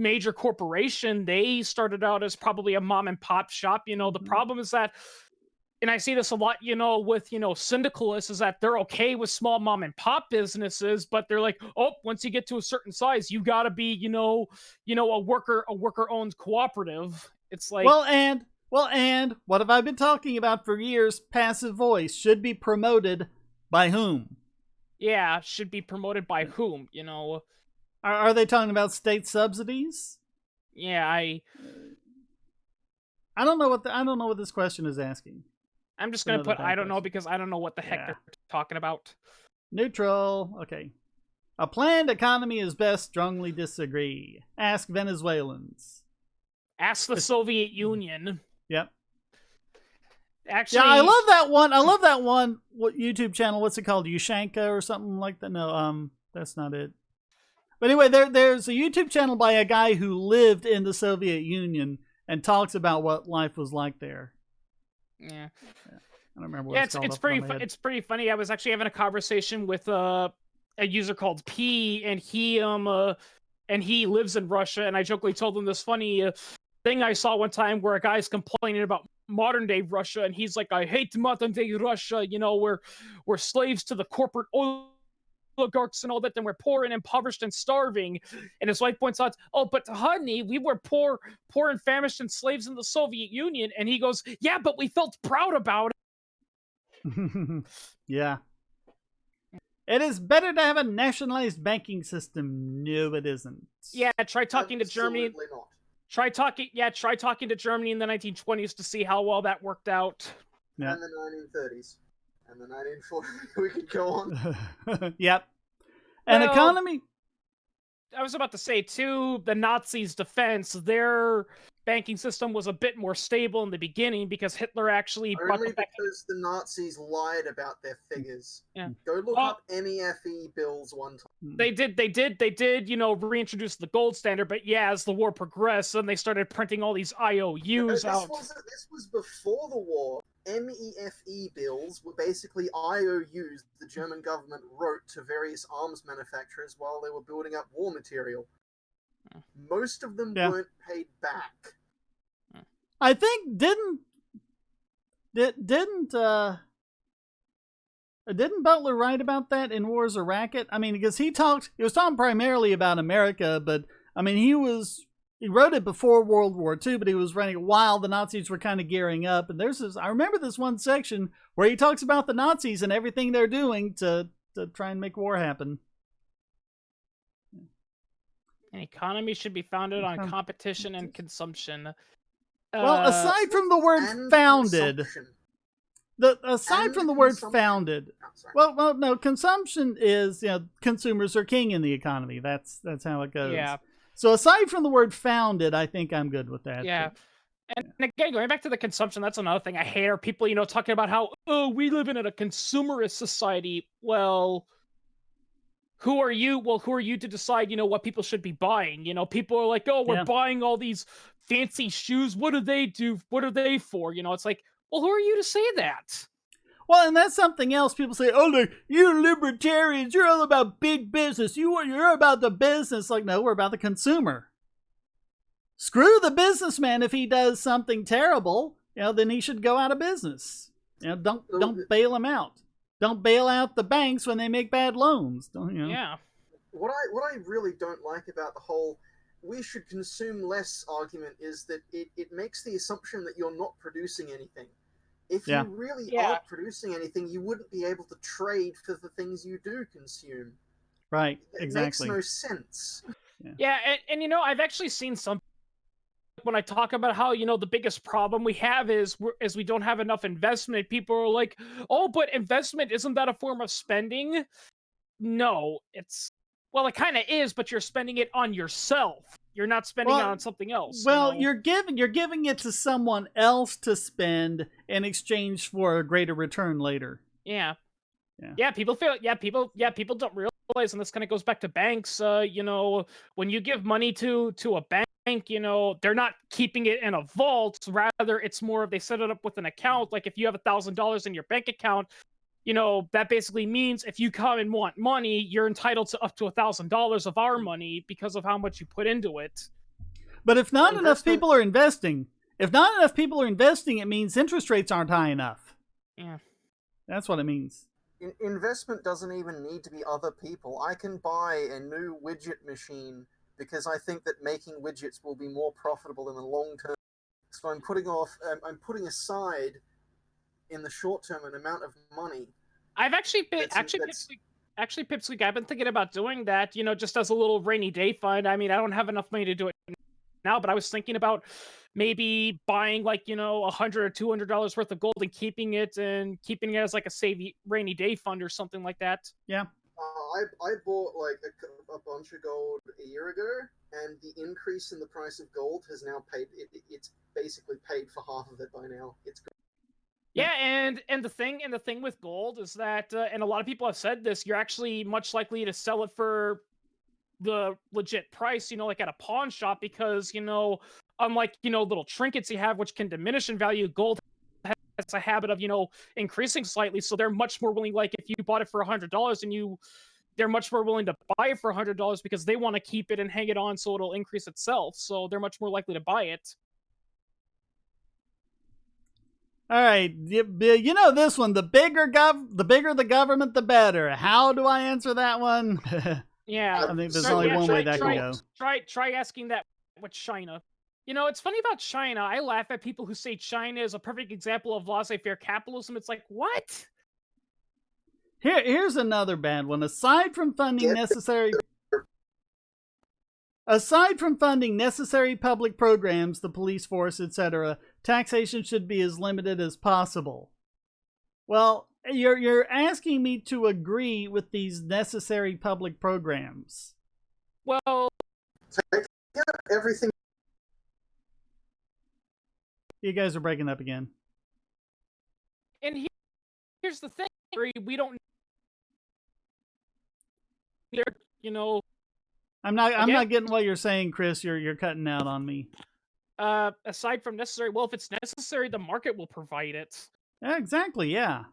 Speaker 2: major corporation. They started out as probably a mom and pop shop. The problem is that, and I see this a lot, with, syndicalists, is that they're okay with small mom and pop businesses, but they're like, oh, once you get to a certain size, you gotta be, a worker owned cooperative. It's like,
Speaker 1: well, and what have I been talking about for years? Passive voice should be promoted by whom?
Speaker 2: yeah, should be promoted by whom,
Speaker 1: Are they talking about state subsidies?
Speaker 2: Yeah,
Speaker 1: I don't know what this question is asking.
Speaker 2: I'm just gonna put I don't know, because I don't know what the heck they're talking about.
Speaker 1: Neutral. Okay. A planned economy is best. Strongly disagree. Ask Venezuelans.
Speaker 2: Ask the Soviet Union.
Speaker 1: Yep.
Speaker 2: Actually,
Speaker 1: yeah, I love that one. I love that one. What YouTube channel? What's it called? Yushanka or something like that? No, that's not it. But anyway, there's a YouTube channel by a guy who lived in the Soviet Union and talks about what life was like there.
Speaker 2: Yeah.
Speaker 1: I don't remember what
Speaker 2: it's pretty funny. I was actually having a conversation with a user called P, and he lives in Russia, and I jokingly told him this funny thing I saw one time where a guy's complaining about modern day Russia, and he's like, I hate modern day Russia, we're slaves to the corporate oligarchs and all that, then we're poor and impoverished and starving. And his wife points out, oh, but honey, we were poor and famished and slaves in the Soviet Union. And he goes, yeah, but we felt proud about
Speaker 1: it. Yeah. It is better to have a nationalized banking system. No, it isn't.
Speaker 2: Yeah, try talking to Germany.
Speaker 3: Not.
Speaker 2: Try talking to Germany in the 1920s to see how well that worked out.
Speaker 1: Yeah.
Speaker 3: And the 1930s. And the 1940s. We could go on.
Speaker 1: Yep. An economy.
Speaker 2: I was about to say, too, the Nazis' defense, their banking system was a bit more stable in the beginning because Hitler actually brought
Speaker 3: Only because the Nazis lied about their figures.
Speaker 2: Yeah.
Speaker 3: Go look up MEFE bills one time.
Speaker 2: They did, reintroduce the gold standard, but yeah, as the war progressed, then they started printing all these IOUs out.
Speaker 3: This was before the war. MEFE bills were basically IOUs the German government wrote to various arms manufacturers while they were building up war material. Most of them weren't paid back.
Speaker 1: I think didn't Butler write about that in War is a Racket? I mean, because he was talking primarily about America, but I mean he wrote it before World War II, but he was writing it while the Nazis were kind of gearing up. And I remember this one section where he talks about the Nazis and everything they're doing to try and make war happen.
Speaker 2: An economy should be founded on competition and consumption.
Speaker 1: Well, aside from the word founded, no, consumption is, consumers are king in the economy. That's how it goes.
Speaker 2: Yeah.
Speaker 1: So aside from the word founded, I think I'm good with that.
Speaker 2: Yeah. And again, going back to the consumption, that's another thing I hate are people, talking about how, we live in a consumerist society. Well, who are you? Well, who are you to decide, what people should be buying? People are like, oh, we're buying all these fancy shoes. What do they do? What are they for? It's like, well, who are you to say that?
Speaker 1: Well, and that's something else. People say, oh, look, you're libertarians. You're all about big business. You're about the business. Like, no, we're about the consumer. Screw the businessman if he does something terrible. Then he should go out of business. Don't bail him out. Don't bail out the banks when they make bad loans.
Speaker 2: Yeah.
Speaker 3: What I really don't like about the whole we should consume less argument is that it makes the assumption that you're not producing anything. If you really aren't producing anything, you wouldn't be able to trade for the things you do consume.
Speaker 1: Right,
Speaker 3: It makes
Speaker 1: exactly.
Speaker 3: no sense.
Speaker 2: Yeah, and I've actually seen some when I talk about how, the biggest problem we have is we don't have enough investment. People are like, oh, but investment, isn't that a form of spending? No, it kind of is, but you're spending it on yourself. You're not spending it on something else.
Speaker 1: Well, you're giving it to someone else to spend in exchange for a greater return later.
Speaker 2: Yeah. People don't realize, and this kind of goes back to banks. When you give money to a bank, they're not keeping it in a vault. Rather, it's more of they set it up with an account. Like if you have $1,000 in your bank account, that basically means if you come and want money, you're entitled to up to $1,000 of our money because of how much you put into it.
Speaker 1: But if not enough
Speaker 3: Investment-
Speaker 1: people are investing, it means interest rates aren't high enough.
Speaker 2: Yeah.
Speaker 1: That's what it means.
Speaker 3: Investment doesn't even need to be other people. I can buy a new widget machine because I think that making widgets will be more profitable in the long term. So I'm putting aside in the short term an amount of money.
Speaker 2: I've actually been
Speaker 3: That's-
Speaker 2: Pipsqueak, I've been thinking about doing that, just as a little rainy day fund. I mean, I don't have enough money to do it now, but I was thinking about maybe buying like, $100 or $200 worth of gold and keeping it as like a rainy day fund or something like that.
Speaker 1: Yeah.
Speaker 3: I bought like a bunch of gold a year ago, and the increase in the price of gold has now it's basically paid for half of it by now. It's great.
Speaker 2: Yeah, and the thing with gold is that, and a lot of people have said this, you're actually much likely to sell it for the legit price, like at a pawn shop, because, unlike, little trinkets you have, which can diminish in value, gold has a habit of, increasing slightly. So they're much more willing, like if you bought it for $100 and they're much more willing to buy it for $100 because they want to keep it and hang it on so it'll increase itself. So they're much more likely to buy it.
Speaker 1: All right, you know this one. The bigger the government, the better. How do I answer that one?
Speaker 2: Yeah,
Speaker 1: I think there's only one way that can go.
Speaker 2: Try asking that with China. It's funny about China. I laugh at people who say China is a perfect example of laissez-faire capitalism. It's like, what?
Speaker 1: Here's another bad one. Aside from funding necessary public programs, the police force, etc., taxation should be as limited as possible. Well, you're asking me to agree with these necessary public programs.
Speaker 2: Well,
Speaker 3: Everything.
Speaker 1: You guys are breaking up again.
Speaker 2: And here's the thing: we don't,
Speaker 1: I'm not getting what you're saying, Chris. You're cutting out on me.
Speaker 2: Aside from necessary, well, if it's necessary, the market will provide it.
Speaker 1: Yeah, exactly. Yeah.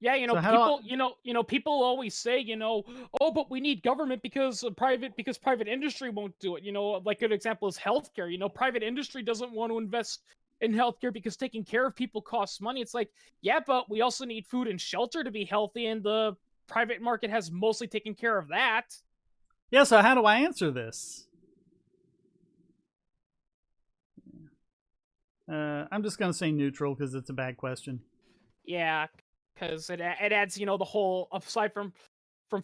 Speaker 2: Yeah,
Speaker 1: So
Speaker 2: people always say, oh, but we need government because private industry won't do it. Like an example is healthcare. Private industry doesn't want to invest in healthcare because taking care of people costs money. It's like, yeah, but we also need food and shelter to be healthy, and the private market has mostly taken care of that.
Speaker 1: Yeah, so how do I answer this? I'm just going to say neutral because it's a bad question.
Speaker 2: Yeah, because it adds, the whole, aside from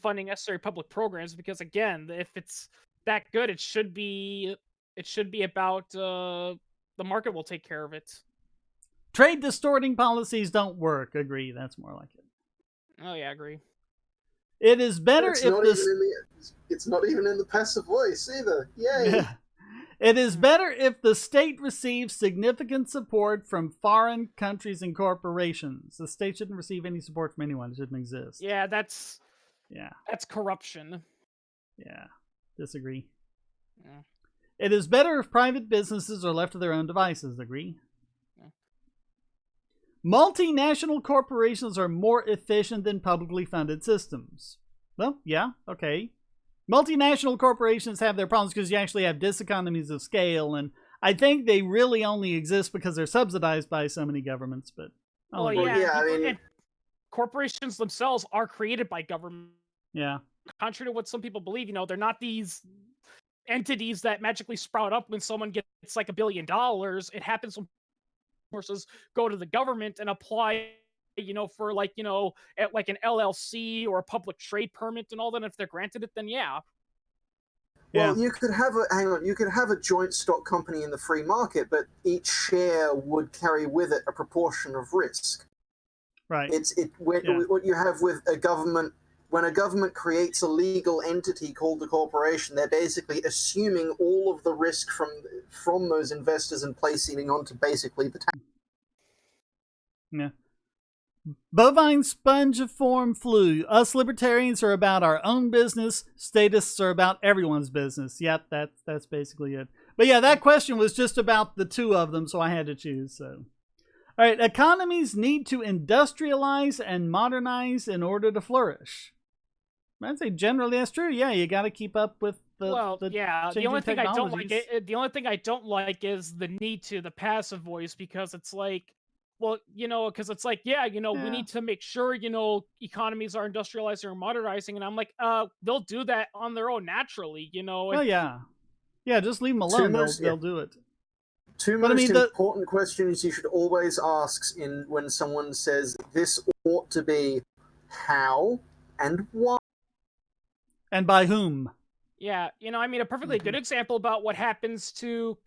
Speaker 2: funding necessary public programs, because again, if it's that good, it should be about the market will take care of it.
Speaker 1: Trade distorting policies don't work. Agree. That's more like it.
Speaker 2: Oh yeah, agree.
Speaker 1: It is better
Speaker 3: It's
Speaker 1: if
Speaker 3: not
Speaker 1: this.
Speaker 3: It's not even in the passive voice either. Yay!
Speaker 1: Yeah. It is better if the state receives significant support from foreign countries and corporations. The state shouldn't receive any support from anyone. It shouldn't exist.
Speaker 2: Yeah, that's corruption.
Speaker 1: Yeah. Disagree.
Speaker 2: Yeah.
Speaker 1: It is better if private businesses are left to their own devices. Agree.
Speaker 2: Yeah.
Speaker 1: Multinational corporations are more efficient than publicly funded systems. Well, yeah, okay. Multinational corporations have their problems because you actually have diseconomies of scale, and I think they really only exist because they're subsidized by so many governments. But
Speaker 2: Well, yeah, I mean, corporations themselves are created by government.
Speaker 1: Yeah.
Speaker 2: Contrary to what some people believe, they're not these entities that magically sprout up when someone gets like $1 billion. It happens when resources go to the government and apply, for at like an LLC or a public trade permit and all that. And if they're granted it, then yeah.
Speaker 3: Well, you could have a joint stock company in the free market, but each share would carry with it a proportion of risk.
Speaker 1: Right.
Speaker 3: What you have with a government. When a government creates a legal entity called a corporation, they're basically assuming all of the risk from those investors and placing it onto basically the tax.
Speaker 1: Yeah. Bovine spongiform flu. Us libertarians are about our own business. Statists are about everyone's business. Yep, that's basically it. But yeah, that question was just about the two of them, so I had to choose. So, all right, economies need to industrialize and modernize in order to flourish. I'd say generally that's true. Yeah, you got to keep up with
Speaker 2: yeah. The
Speaker 1: changing
Speaker 2: only thing I don't like
Speaker 1: technologies.
Speaker 2: the only thing I don't like is the need to the passive voice, because it's like, well, because it's like, yeah, we
Speaker 1: Yeah.
Speaker 2: need to make sure, economies are industrializing or modernizing, and I'm like, they'll do that on their own naturally,
Speaker 1: Well, yeah. Yeah, just leave them
Speaker 3: Two
Speaker 1: alone.
Speaker 3: most,
Speaker 1: They'll do it.
Speaker 3: two
Speaker 1: But I
Speaker 3: most
Speaker 1: mean, the
Speaker 3: important questions you should always ask in when someone says this ought to be how and why.
Speaker 1: and by whom?
Speaker 2: Yeah, a perfectly good example about what happens to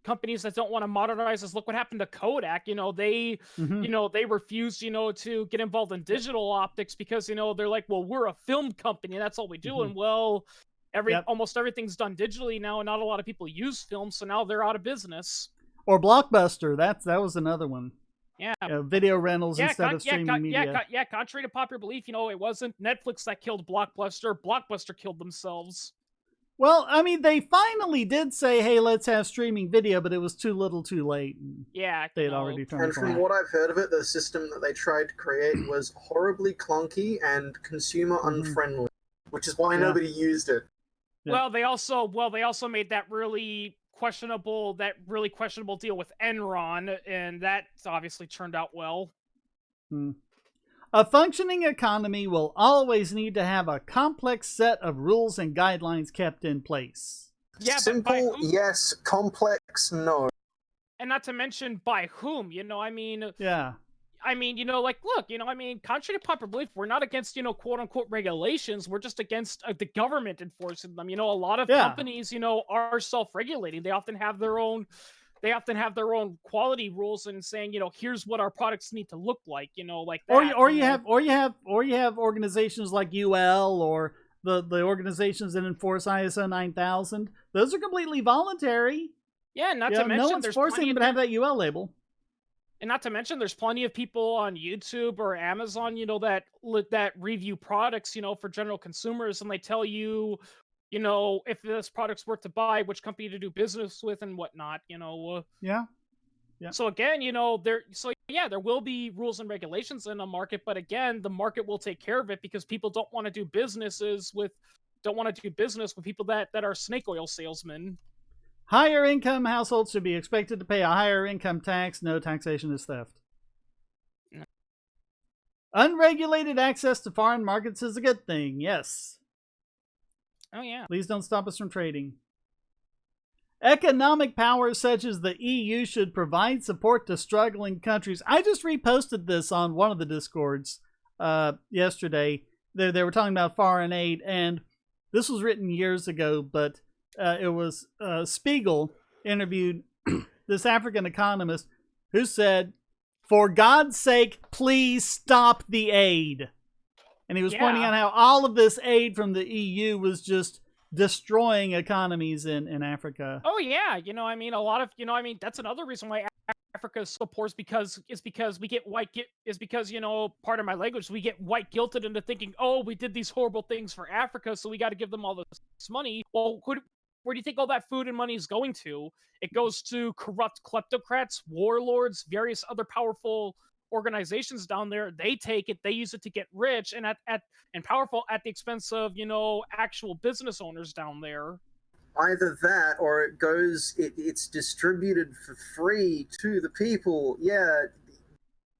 Speaker 2: companies that don't want to modernize is look what happened to Kodak. They,
Speaker 1: Hmm.
Speaker 2: they refused, to get involved in digital optics because, they're like, well, we're a film company and that's all we do.
Speaker 1: Mhm.
Speaker 2: And well,
Speaker 1: Yep.
Speaker 2: almost everything's done digitally now, and not a lot of people use film, so now they're out of business.
Speaker 1: Or Blockbuster. That was another one.
Speaker 2: Yeah.
Speaker 1: Video rentals instead of streaming media.
Speaker 2: Yeah. Contrary to popular belief, it wasn't Netflix that killed Blockbuster. Blockbuster killed themselves.
Speaker 1: Well, I mean, they finally did say, "Hey, let's have streaming video," but it was too little, too late.
Speaker 2: Yeah,
Speaker 1: They had already turned
Speaker 3: And
Speaker 1: the
Speaker 3: from
Speaker 1: corner.
Speaker 3: what I've heard of it, the system that they tried to create was horribly clunky and consumer unfriendly, which is why nobody used it.
Speaker 1: Yeah.
Speaker 2: Well, they also made that really questionable deal with Enron, and that obviously turned out well.
Speaker 1: A functioning economy will always need to have a complex set of rules and guidelines kept in place.
Speaker 2: Yeah,
Speaker 3: Simple, yes. Complex, no.
Speaker 2: And not to mention by whom,
Speaker 1: Yeah.
Speaker 2: Like, look, contrary to popular belief, we're not against, quote unquote regulations. We're just against the government enforcing them. A lot of companies, are self-regulating. They often have their own quality rules and saying, here's what our products need to look like, like that.
Speaker 1: Or you have organizations like UL or the organizations that enforce ISO 9000. Those are completely voluntary.
Speaker 2: Yeah, not to mention
Speaker 1: no one's forcing them to have that UL label.
Speaker 2: And not to mention, there's plenty of people on YouTube or Amazon, that review products, for general consumers, and they tell you, if this product's worth to buy, which company to do business with, and whatnot.
Speaker 1: Yeah.
Speaker 2: So again, there will be rules and regulations in a market, but again, the market will take care of it because people don't want to do business with people that are snake oil salesmen.
Speaker 1: Higher income households should be expected to pay a higher income tax. No taxation is theft.
Speaker 2: No.
Speaker 1: Unregulated access to foreign markets is a good thing. Yes.
Speaker 2: Oh, yeah.
Speaker 1: Please don't stop us from trading. Economic powers such as the EU should provide support to struggling countries. I just reposted this on one of the Discords yesterday. They were talking about foreign aid, and this was written years ago, but it was Spiegel interviewed this African economist who said, "For God's sake, please stop the aid." And he was pointing out how all of this aid from the EU was just destroying economies in Africa.
Speaker 2: Oh yeah, a lot of that's another reason why Africa is so poor, because we get part of my language, we get white guilted into thinking, oh, we did these horrible things for Africa, so we got to give them all this money. Well, where do you think all that food and money is going to? It goes to corrupt kleptocrats, warlords, various other powerful organizations down there. They take it, they use it to get rich and and powerful at the expense of actual business owners down there.
Speaker 3: Either that, or it's distributed for free to the people. Yeah,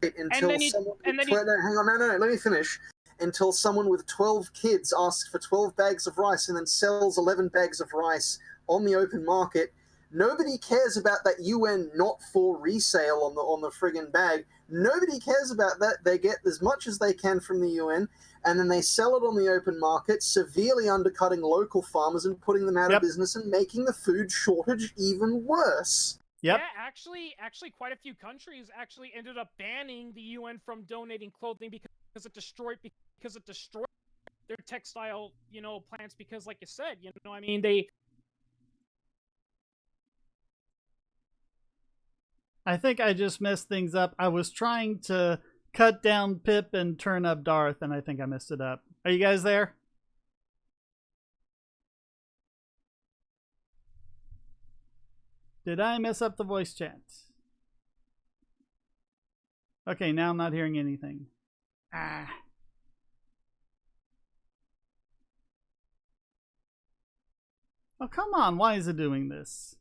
Speaker 3: until someone. Hang on, no, let me finish. Until someone with 12 kids asks for 12 bags of rice and then sells 11 bags of rice on the open market. Nobody cares about that UN not for resale on the friggin' bag. Nobody cares about that. They get as much as they can from the UN, and then they sell it on the open market, severely undercutting local farmers and putting them out of business and making the food shortage even worse.
Speaker 1: Yep.
Speaker 2: Yeah, actually, quite a few countries actually ended up banning the UN from donating clothing because it destroyed their textile, plants, because like you said, they.
Speaker 1: I think I just messed things up. I was trying to cut down Pip and turn up Darth, and I think I messed it up. Are you guys there? Did I mess up the voice chat? Okay, now I'm not hearing anything. Oh, come on. Why is it doing this?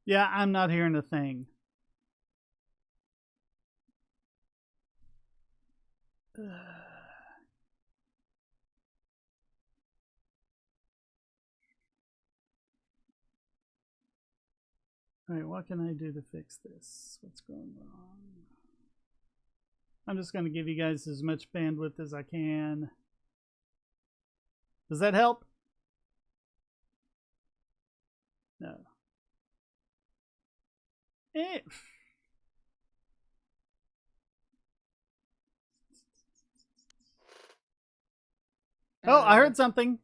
Speaker 1: Yeah, I'm not hearing a thing. All right, what can I do to fix this? What's going wrong? I'm just going to give you guys as much bandwidth as I can. Does that help? No. Oh, I heard something.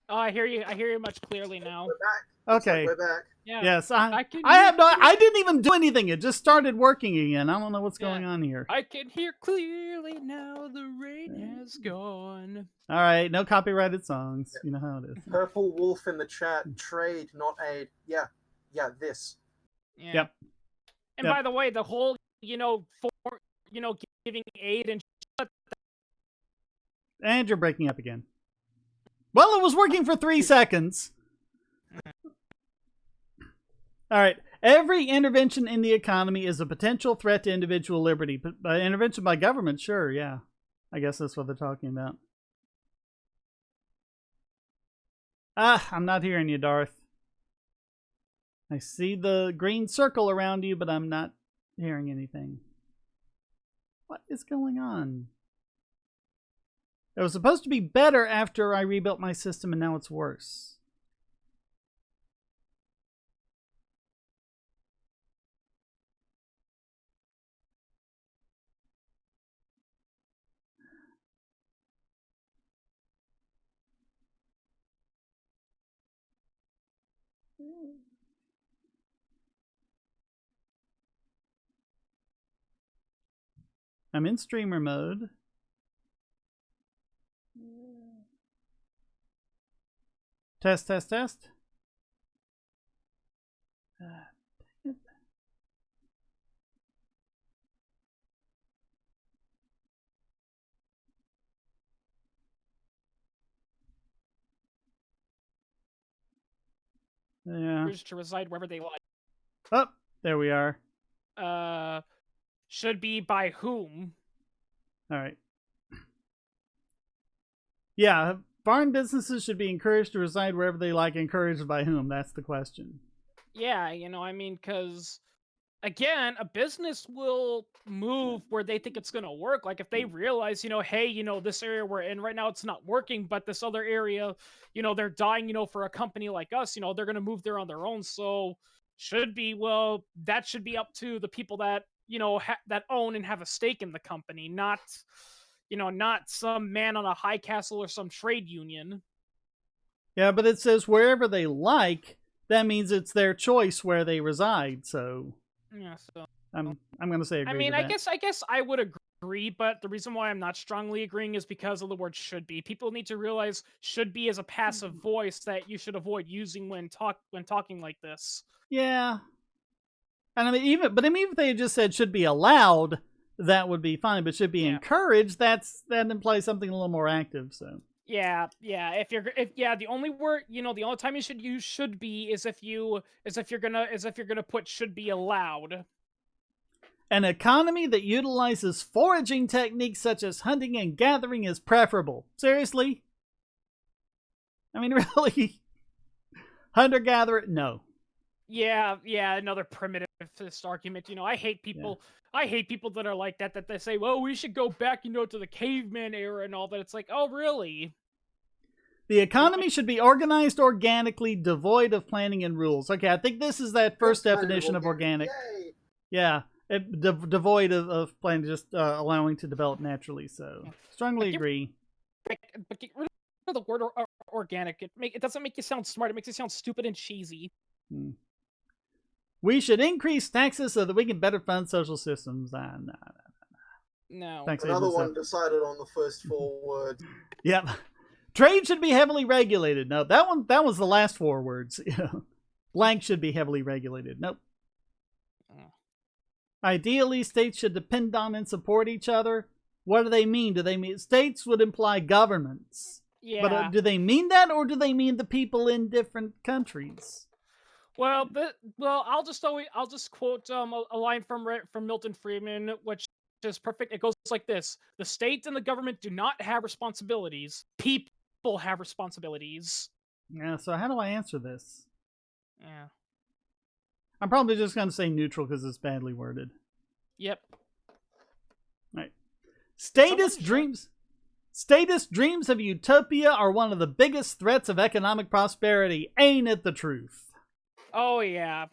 Speaker 2: Oh, I hear you. I hear you much clearly now.
Speaker 3: We're back.
Speaker 1: Okay.
Speaker 3: We're back.
Speaker 2: Yeah.
Speaker 1: Yes, I
Speaker 2: can
Speaker 1: have no.
Speaker 2: hear
Speaker 1: I didn't even do anything. It just started working again. I don't know what's
Speaker 2: Yeah.
Speaker 1: going on here.
Speaker 2: I can hear clearly now. The rain has gone.
Speaker 1: All right, no copyrighted songs. You know how it is.
Speaker 3: Purple Wolf in the chat. Trade, not aid. Yeah, this.
Speaker 2: Yeah.
Speaker 1: Yep.
Speaker 2: And
Speaker 1: Yep.
Speaker 2: by the way, the whole giving aid and
Speaker 1: And you're breaking up again. Well, it was working for 3 seconds. All right. Every intervention in the economy is a potential threat to individual liberty. But by intervention by government, sure, yeah. I guess that's what they're talking about. I'm not hearing you, Darth. I see the green circle around you, but I'm not hearing anything. What is going on? It was supposed to be better after I rebuilt my system, and now it's worse. I'm in streamer mode. Test, test, test. Dang it. Yeah.
Speaker 2: to reside wherever they like.
Speaker 1: Oh, there we are.
Speaker 2: Should be by whom?
Speaker 1: All right. Yeah, foreign businesses should be encouraged to reside wherever they like. Encouraged by whom? That's the question.
Speaker 2: Yeah, I mean, because again, a business will move where they think it's gonna work. Like if they realize, hey, this area we're in right now, it's not working, but this other area, they're dying, for a company like us, they're gonna move there on their own. So that should be up to the people that that own and have a stake in the company, not some man on a high castle or some trade union.
Speaker 1: Yeah, but it says wherever they like. That means it's their choice where they reside. So
Speaker 2: yeah, so
Speaker 1: I'm going to say agree.
Speaker 2: I mean,
Speaker 1: to that.
Speaker 2: I guess I would agree, but the reason why I'm not strongly agreeing is because of the word "should be." People need to realize "should be" is a passive voice that you should avoid using when talking like this.
Speaker 1: Yeah, and I mean, even if they just said "should be allowed," that would be fine. But "should be encouraged," that implies something a little more active. So
Speaker 2: yeah. The only word, the only time you should use "should be" is if you're gonna put "should be allowed."
Speaker 1: An economy that utilizes foraging techniques such as hunting and gathering is preferable. Seriously? I mean, really? Hunter-gatherer? No.
Speaker 2: Yeah, another primitivist argument. I hate people. Yeah. I hate people that are like that they say, well, we should go back, to the caveman era and all that. It's like, oh, really?
Speaker 1: The economy should be organized organically, devoid of planning and rules. Okay, I think this is that first definition of organic.
Speaker 3: Yay.
Speaker 1: Yeah. Devoid of planning, just allowing to develop naturally. So, strongly agree.
Speaker 2: But get rid of the word organic. It doesn't make you sound smart. It makes you sound stupid and cheesy.
Speaker 1: We should increase taxes so that we can better fund social systems.
Speaker 2: No.
Speaker 1: Thanks,
Speaker 3: Another one decided on the first 4 words.
Speaker 1: Yep. Trade should be heavily regulated. No, that was the last 4 words. Blank should be heavily regulated. Nope. Ideally, states should depend on and support each other. What do they mean? Do they mean states would imply governments?
Speaker 2: Yeah.
Speaker 1: But do they mean that, or do they mean the people in different countries?
Speaker 2: Well, I'll just quote a line from Milton Friedman, which is perfect. It goes like this: the state and the government do not have responsibilities. People have responsibilities.
Speaker 1: Yeah. So how do I answer this?
Speaker 2: Yeah.
Speaker 1: I'm probably just going to say neutral because it's badly worded.
Speaker 2: Yep.
Speaker 1: Right. Statist dreams of utopia are one of the biggest threats of economic prosperity. Ain't it the truth?
Speaker 2: Oh yeah.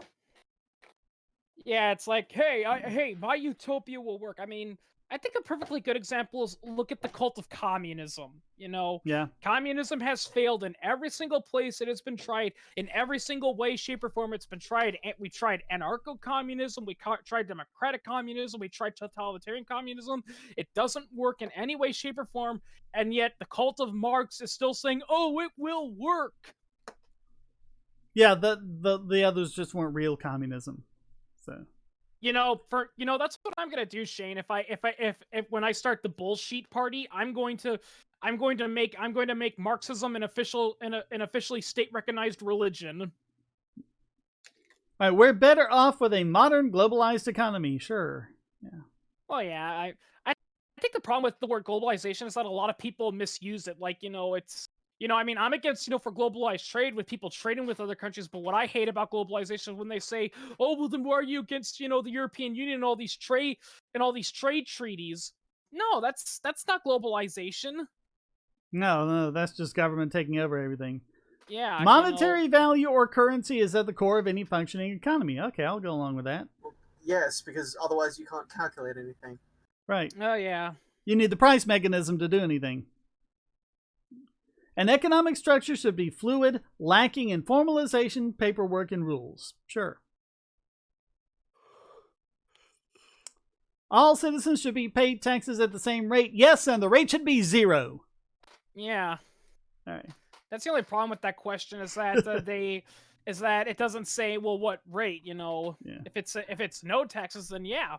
Speaker 2: Yeah, it's like, hey, my utopia will work. I mean, I think a perfectly good example is look at the cult of communism. You know,
Speaker 1: Yeah.
Speaker 2: communism has failed in every single place it has been tried, in every single way, shape, or form it's been tried. We tried anarcho-communism, we tried democratic communism, we tried totalitarian communism. It doesn't work in any way, shape, or form, and yet the cult of Marx is still saying, oh, it will work.
Speaker 1: Yeah, the others just weren't real communism. So
Speaker 2: That's what I'm gonna do, Shane. If when I start the bullshit party, I'm going to make Marxism an officially state recognized religion.
Speaker 1: All right, we're better off with a modern globalized economy. Sure. Yeah.
Speaker 2: Well, yeah, I think the problem with the word globalization is that a lot of people misuse it. Like, it's. I mean, I'm against, for globalized trade with people trading with other countries, but what I hate about globalization is when they say, oh, well, then why are you against, the European Union and all these trade treaties? No, that's not globalization.
Speaker 1: No, that's just government taking over everything.
Speaker 2: Yeah.
Speaker 1: Monetary value or currency is at the core of any functioning economy. Okay, I'll go along with that.
Speaker 3: Well, yes, because otherwise you can't calculate anything.
Speaker 1: Right.
Speaker 2: Oh, yeah.
Speaker 1: You need the price mechanism to do anything. An economic structure should be fluid, lacking in formalization, paperwork, and rules. Sure. All citizens should be paid taxes at the same rate. Yes, and the rate should be 0.
Speaker 2: Yeah.
Speaker 1: All right.
Speaker 2: That's the only problem with that question is that is that it doesn't say, well, what rate,
Speaker 1: Yeah.
Speaker 2: If it's no taxes, then yeah.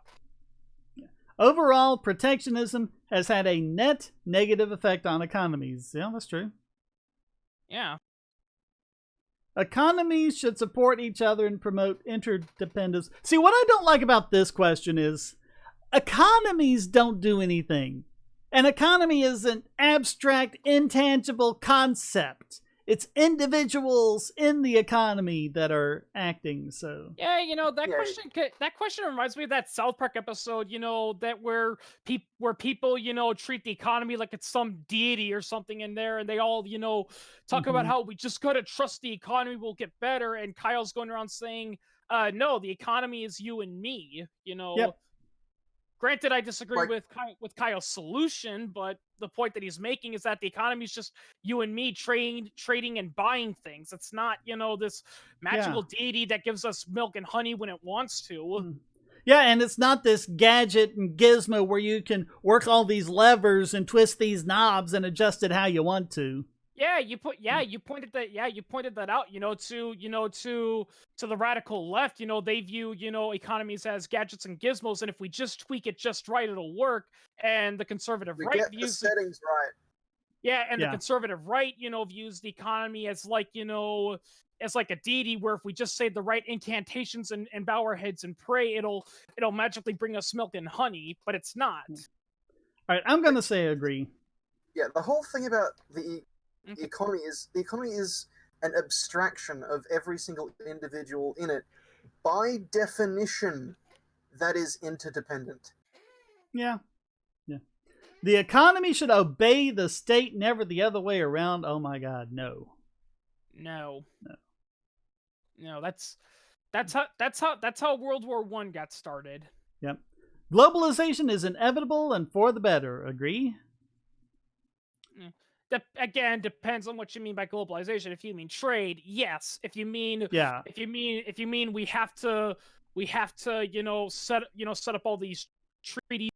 Speaker 1: Overall, protectionism has had a net negative effect on economies. Yeah, that's true.
Speaker 2: Yeah.
Speaker 1: Economies should support each other and promote interdependence. See, what I don't like about this question is economies don't do anything. An economy is an abstract, intangible concept. It's individuals in the economy that are acting. So
Speaker 2: yeah, that question reminds me of that South Park episode, that where people treat the economy like it's some deity or something in there, and they all talk about how we just gotta trust the economy will get better, and Kyle's going around saying, no, the economy is you and me.
Speaker 1: Yep.
Speaker 2: Granted, I disagree with Kyle's solution, but the point that he's making is that the economy is just you and me trading and buying things. It's not, this magical deity that gives us milk and honey when it wants to.
Speaker 1: Yeah, and it's not this gadget and gizmo where you can work all these levers and twist these knobs and adjust it how you want to.
Speaker 2: Yeah, you pointed that out, to the radical left, they view, economies as gadgets and gizmos, and if we just tweak it just right, it'll work. And the conservative right
Speaker 3: Get
Speaker 2: views
Speaker 3: the settings right.
Speaker 2: Yeah, and the conservative right, views the economy as like, as like a deity where if we just say the right incantations and bow our heads and pray, it'll magically bring us milk and honey, but it's not.
Speaker 1: All right, I'm going to say agree.
Speaker 3: Yeah, the whole thing about the economy is an abstraction of every single individual in it. By definition, that is interdependent.
Speaker 1: Yeah. The economy should obey the state, never the other way around. Oh my God, no.
Speaker 2: No, that's how World War I got started.
Speaker 1: Yep. Globalization is inevitable and for the better. Agree?
Speaker 2: Again, depends on what you mean by globalization. If you mean trade, yes. If you mean we have to set up all these treaties.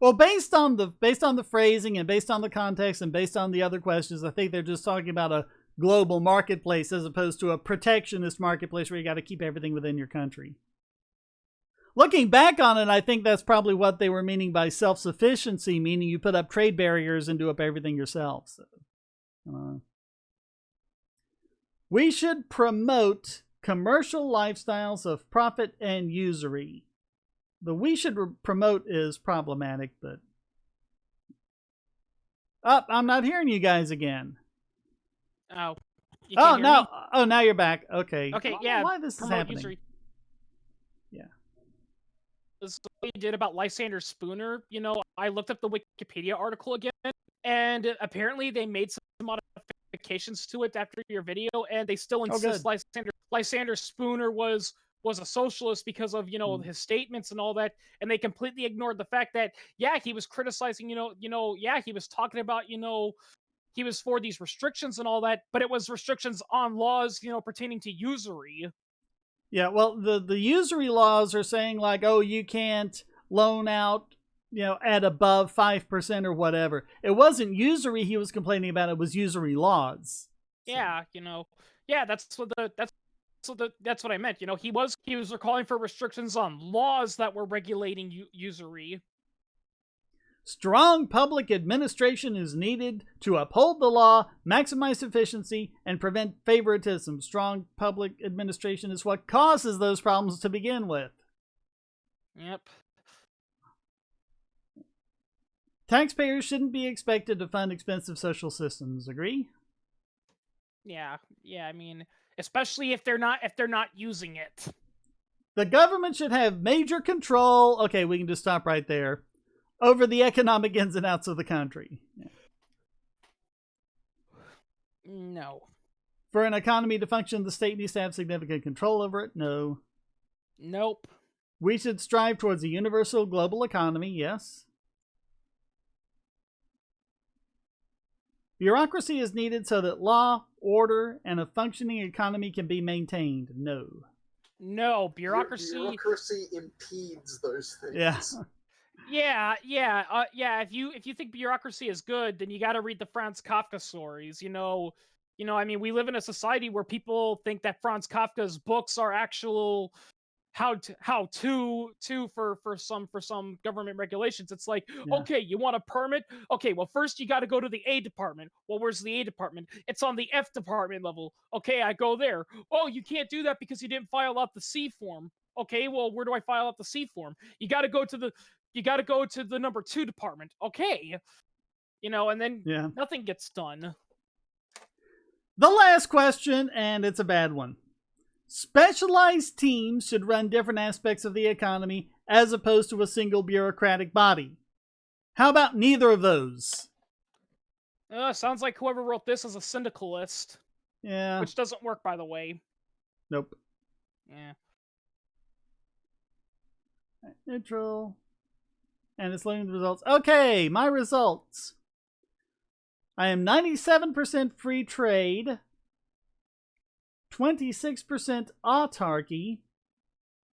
Speaker 1: Well, based on the phrasing and based on the context and based on the other questions, I think they're just talking about a global marketplace as opposed to a protectionist marketplace where you got to keep everything within your country. Looking back on it, I think that's probably what they were meaning by self-sufficiency, meaning you put up trade barriers and do up everything yourself. So, we should promote commercial lifestyles of profit and usury. The we should promote is problematic, but... I'm not hearing you guys again.
Speaker 2: Oh.
Speaker 1: Oh, no. Oh, now you're back. Okay.
Speaker 2: Okay, yeah.
Speaker 1: Why this is happening?
Speaker 2: Usury.
Speaker 1: Yeah.
Speaker 2: This is what you did about Lysander Spooner. You know, I looked up the Wikipedia article again, and apparently they made some modifications to it after your video, and they still insist Lysander Spooner was a socialist because of, you know, his statements and all that, and they completely ignored the fact that, yeah, he was criticizing, yeah, he was talking about, he was for these restrictions and all that, but it was restrictions on laws, pertaining to usury.
Speaker 1: Yeah, well, the usury laws are saying, like, oh, you can't loan out, at above 5% or whatever. It wasn't usury he was complaining about, it was usury laws.
Speaker 2: Yeah, yeah, that's what I meant. He was calling for restrictions on laws that were regulating usury.
Speaker 1: Strong public administration is needed to uphold the law, maximize efficiency, and prevent favoritism. Strong public administration is what causes those problems to begin with.
Speaker 2: Yep.
Speaker 1: Taxpayers shouldn't be expected to fund expensive social systems. Agree?
Speaker 2: Yeah, I mean, especially if they're not using it.
Speaker 1: The government should have major control. Okay, we can just stop right there. Over the economic ins and outs of the country. Yeah.
Speaker 2: No.
Speaker 1: For an economy to function, the state needs to have significant control over it. No.
Speaker 2: Nope.
Speaker 1: We should strive towards a universal global economy. Yes. Bureaucracy is needed so that law, order, and a functioning economy can be maintained. No.
Speaker 2: No, bureaucracy
Speaker 3: impedes those things.
Speaker 1: Yeah.
Speaker 2: Yeah. If you think bureaucracy is good, then you got to read the Franz Kafka stories. I mean, we live in a society where people think that Franz Kafka's books are actual how to for some government regulations. It's like, okay, you want a permit? Okay, well, first you got to go to the A department. Well, where's the A department? It's on the F department level. Okay, I go there. Oh, you can't do that because you didn't file out the C form. Okay, well, where do I file out the C form? You got to go to the number 2 department. Okay. And then nothing gets done.
Speaker 1: The last question, and it's a bad one. Specialized teams should run different aspects of the economy as opposed to a single bureaucratic body. How about neither of those?
Speaker 2: Sounds like whoever wrote this is a syndicalist.
Speaker 1: Yeah.
Speaker 2: Which doesn't work, by the way.
Speaker 1: Nope.
Speaker 2: Yeah.
Speaker 1: Neutral. And it's loading the results. Okay, my results. I am 97% free trade, 26% autarky.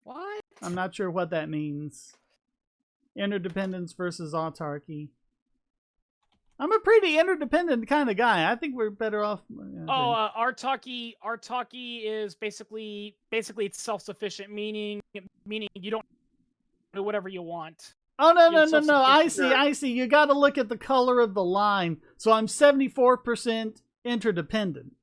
Speaker 2: What?
Speaker 1: I'm not sure what that means. Interdependence versus autarky. I'm a pretty interdependent kind of guy. I think we're better off.
Speaker 2: Autarky is basically it's self-sufficient, meaning you don't do whatever you want.
Speaker 1: Oh, no. I see. You got to look at the color of the line. So I'm 74% interdependent.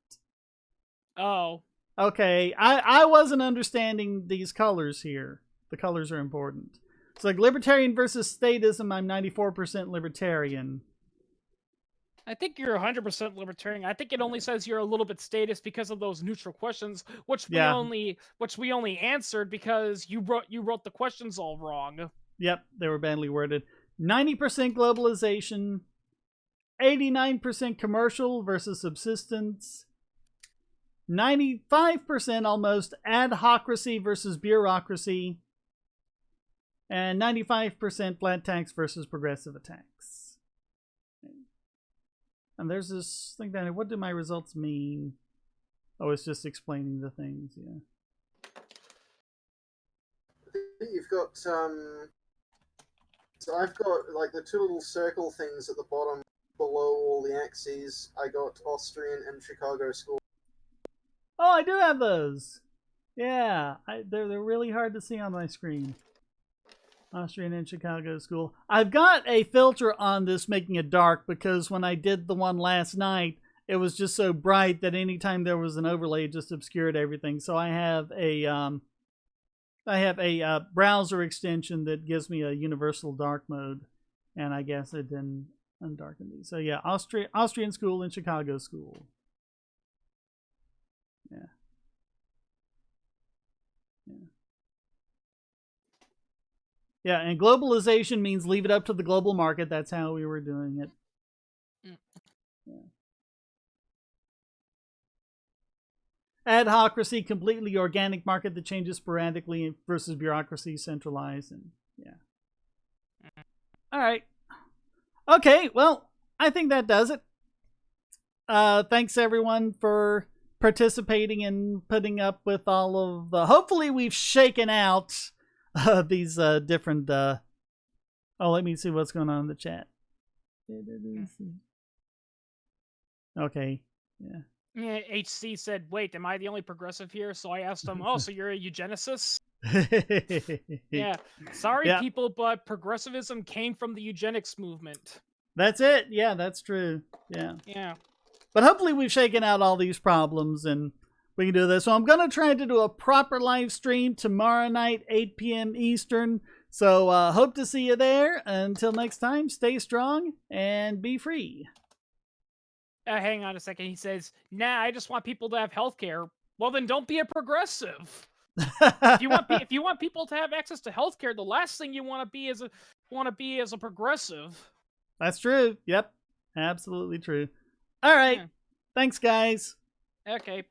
Speaker 2: Oh.
Speaker 1: Okay. I wasn't understanding these colors here. The colors are important. It's like libertarian versus statism. I'm 94% libertarian.
Speaker 2: I think you're 100% libertarian. I think it only says you're a little bit statist because of those neutral questions, which we only answered because you wrote the questions all wrong.
Speaker 1: Yep, they were badly worded. 90% globalization, 89% commercial versus subsistence, 95% almost adhocracy versus bureaucracy, and 95% flat tax versus progressive attacks. And there's this thing down here. What do my results mean? Oh, it's just explaining the things, yeah.
Speaker 3: You've got, so I've got, like, the 2 little circle things at the bottom below all the axes. I got Austrian and Chicago school.
Speaker 1: Oh, I do have those. Yeah, they're really hard to see on my screen. Austrian and Chicago school. I've got a filter on this making it dark because when I did the one last night, it was just so bright that anytime there was an overlay, it just obscured everything. So I have a browser extension that gives me a universal dark mode, and I guess it didn't undarken these. So yeah, Austrian school and Chicago school. Yeah. Yeah. Yeah, and globalization means leave it up to the global market. That's how we were doing it. Yeah. Adhocracy, completely organic market that changes sporadically versus bureaucracy, centralized, and yeah. All right. Okay, well, I think that does it. Thanks everyone for participating and putting up with all of the. Hopefully, we've shaken out these different. Oh, let me see what's going on in the chat. Okay. Yeah.
Speaker 2: Yeah, HC said, "Wait, am I the only progressive here?" So I asked him, "Oh, so you're a eugenicist?" Yeah. Sorry,
Speaker 1: Yeah.
Speaker 2: people, but progressivism came from the eugenics movement.
Speaker 1: That's it. Yeah, that's true. Yeah.
Speaker 2: Yeah.
Speaker 1: But hopefully we've shaken out all these problems and we can do this. So I'm going to try to do a proper live stream tomorrow night, 8 p.m. Eastern. So hope to see you there. Until next time, stay strong and be free.
Speaker 2: Hang on a second. He says, "Nah, I just want people to have healthcare." Well, then don't be a progressive. If you want people to have access to healthcare, the last thing you want to be is a progressive.
Speaker 1: That's true. Yep. Absolutely true. All right.
Speaker 2: Yeah.
Speaker 1: Thanks, guys.
Speaker 2: Okay.